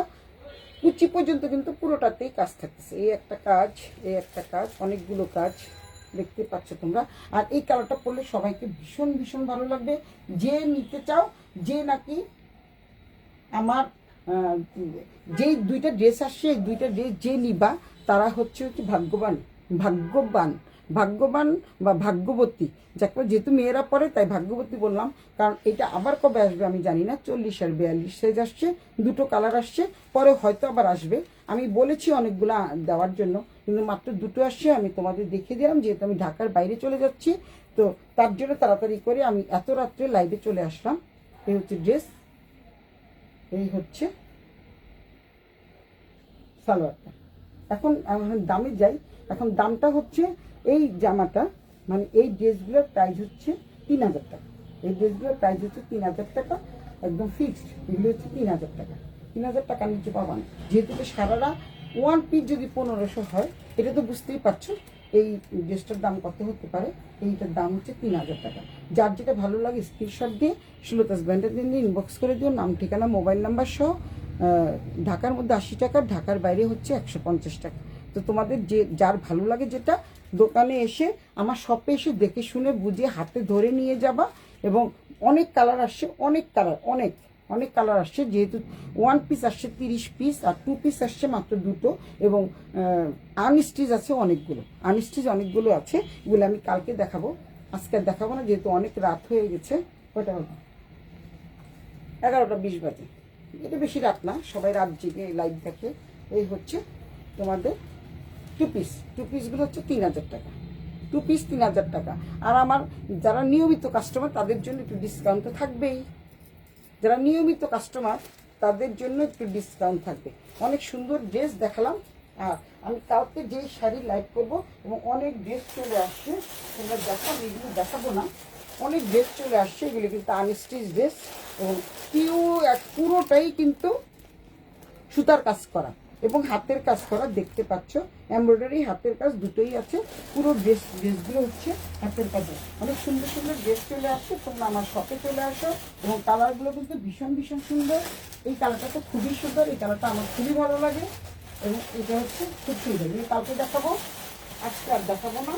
কুচি পর্যন্ত কিন্তু পুরোটাতেই কাজ থাকতেছে। এই একটা কাজ, এই একটা কাজ, অনেকগুলো কাজ দেখতে পাচ্ছ তোমরা। আর এই কালারটা পরলে সবাইকে ভীষণ ভীষণ ভালো লাগবে। যে নিতে চাও, যে নাকি আমার যেই দুইটা ড্রেস আসছে, এই দুইটা ড্রেস যে নিবা তারা হচ্ছে ভাগ্যবান, ভাগ্যবান। ভাগ্যবান বা ভাগ্যবতী, যাকে যেহেতু মেয়েরা পরে তাই ভাগ্যবতী বললাম, কারণ এটা আবার কবে আসবে আমি জানি না। 40 আর 42 সাইজ আসছে, দুটো কালার আসছে, পরে হয়তো আবার আসবে। আমি বলেছি অনেকগুলো দেওয়ার জন্য, কিন্তু মাত্র দুটো আসছে। আমি তোমাদের দেখিয়ে দিলাম, যেহেতু আমি ঢাকার বাইরে চলে যাচ্ছি, তো তার জন্য তাড়াতাড়ি করে আমি এত রাত্রে লাইভে চলে আসলাম। এই হচ্ছে ড্রেস, এই হচ্ছে সালোয়ারটা। এখন দামে যাই। এখন দামটা হচ্ছে এই জামাটা, মানে এই ড্রেসগুলোর প্রাইস হচ্ছে 3000 টাকা। এই ড্রেসগুলোর প্রাইস হচ্ছে 3000 টাকা, একদম ফিক্সড। এগুলো হচ্ছে 3000 টাকা। 3000 টাকার নিচে পাবান। যেহেতু সারারা ওয়ান পিস যদি 1500 হয়, এটা তো বুঝতেই পারছো এই ড্রেসটার দাম কত হতে পারে। এইটার দাম হচ্ছে 3000 টাকা। যার যেটা ভালো লাগে স্ক্রিনশট দিয়ে সুলতাস ব্র্যান্ডের দিয়ে ইনবক্স করে দিও, নাম ঠিকানা মোবাইল নাম্বার সহ। ঢাকার মধ্যে 80 টাকা, ঢাকার বাইরে হচ্ছে 150 টাকা। তো তোমাদের যে যার ভালো লাগে যেটা, দোকানে এসে আমার শপে এসে দেখে শুনে বুঝে হাতে ধরে নিয়ে যাবা। এবং অনেক কালার আসছে, অনেক কালার, অনেক অনেক কালার আসছে। যেহেতু ওয়ান পিস আসছে 30 পিস, আর টু পিস আসছে মাত্র দুটো, এবং আনস্টিচ আছে অনেকগুলো, আনস্টিচ অনেকগুলো আছে। এগুলো আমি কালকে দেখাবো, আজকে আর দেখাবো না, যেহেতু অনেক রাত হয়ে গেছে। কয়টা হবে? 11টা 20 বাজে। এটা বেশি রাত না, সবাই রাত জেগে লাইভ দেখে। এই হচ্ছে তোমাদের টু পিস। টু পিসগুলো হচ্ছে 3000 টাকা, টু পিস 3000 টাকা। আর আমার যারা নিয়মিত কাস্টমার তাদের জন্য একটু ডিসকাউন্ট তো থাকবেই। যারা নিয়মিত কাস্টমার তাদের জন্য একটু ডিসকাউন্ট থাকবে। অনেক সুন্দর ড্রেস দেখালাম। আর আমি কালকে যেই শাড়ি লাইভ করব, এবং অনেক ড্রেস চলে আসছে, তোমরা দেখাবো, এগুলো দেখাবো না। অনেক ড্রেস চলে আসছে, এগুলো কিন্তু আনস্টিচ ড্রেস, এবং পুরোটাই কিন্তু সুতার কাজ করা এবং হাতের কাজ করা। দেখতে পাচ্ছ এমব্রয়ডারি, হাতের কাজ দুটোই আছে। পুরো ড্রেসগুলো হচ্ছে হাতের কাজে। অনেক সুন্দর সুন্দর ড্রেস চলে আসছে, তোমরা আমার শপে চলে আসো। এবং কালারগুলো কিন্তু ভীষণ ভীষণ সুন্দর। এই কালারটা তো খুবই সুন্দর, এই কালারটা আমার খুবই ভালো লাগে, এবং এটা হচ্ছে খুব সুন্দর। আমি কালকে দেখাবো, আজকে আর দেখাবো না।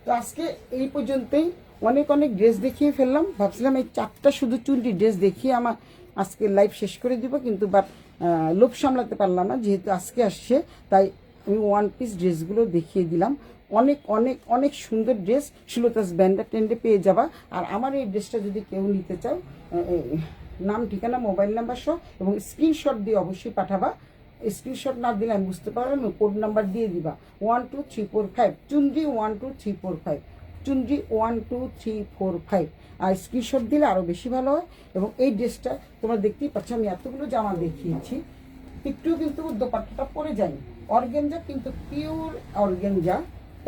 তো আজকে এই পর্যন্তই। অনেক অনেক ড্রেস দেখিয়ে ফেললাম। ভাবছিলাম এই 4টা শুধু চুনরি ড্রেস দেখিয়ে আমার আজকে লাইভ শেষ করে দিব, কিন্তু বাট লোভ সামলাতে পারলাম না। যেহেতু আজকে আসছে, তাই আমি ওয়ান পিস ড্রেসগুলো দেখিয়ে দিলাম। অনেক অনেক অনেক সুন্দর ড্রেস সুলতাস ব্র্যান্ডের ট্রেন্ডে পেয়ে যাবা। আর আমার এই ড্রেসটা যদি কেউ নিতে চাও, নাম ঠিকানা মোবাইল নাম্বার সহ এবং স্ক্রিনশট দিয়ে অবশ্যই পাঠাবা। স্ক্রিনশট না দিলে আমি বুঝতে পারবো না, কোড নাম্বার দিয়ে দিবা 12345 চুনরি 12345 চুনরি 12345। আর স্ক্রিনশট দিলে আরও বেশি ভালো হয়। এবং এই ড্রেসটা তোমরা দেখতেই পাচ্ছ, আমি এতগুলো জামা দেখিয়েছি, একটু কিন্তু দোপাট্টাটা পরে যায়নি। অর্গেঞ্জা কিন্তু পিওর অর্গেঞ্জা,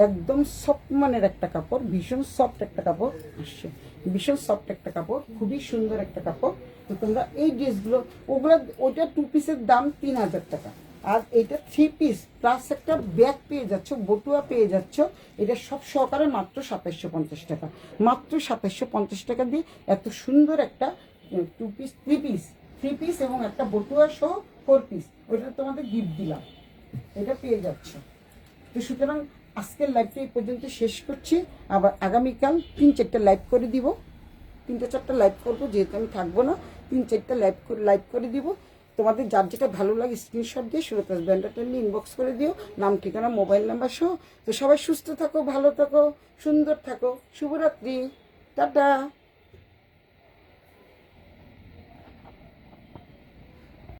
একদম সফট মানের একটা কাপড়, ভীষণ সফট একটা কাপড় আসছে, ভীষণ সফট একটা কাপড়, খুবই সুন্দর একটা কাপড়। তো তোমরা এই ড্রেসগুলো, ওটা টু পিসের দাম 3000 টাকা, আর এইটা 3 পিস প্লাস একটা ব্যাগ পেয়ে যাচ্ছ, বটুয়া পেয়ে যাচ্ছ। এটা সব সহকারে মাত্র 2750 টাকা, মাত্র 2750 টাকা দিয়ে এত সুন্দর একটা টু পিস, থ্রি পিস এবং একটা বটুয়া সহ 4 পিস, ওইটা তোমাদের গিফট দিলাম, এটা পেয়ে যাচ্ছ। তো সুতরাং আজকের লাইভটা এই পর্যন্ত শেষ করছি। আবার আগামীকাল 3-4টা লাইভ করে দিব, 3-4টা লাইভ করবো, যেহেতু আমি থাকবো না। 3-4টা লাইভ করে দিব। তোমাদের যার যেটা ভালো লাগে স্ক্রিনশট দিয়ে সুলতাস ব্র্যান্ডটা নিয়ে ইনবক্স করে দিও, নাম ঠিকানা মোবাইল নাম্বার সহ। তো সবাই সুস্থ থাকো, ভালো থাকো, সুন্দর থাকো। শুভরাত্রি, টাটা।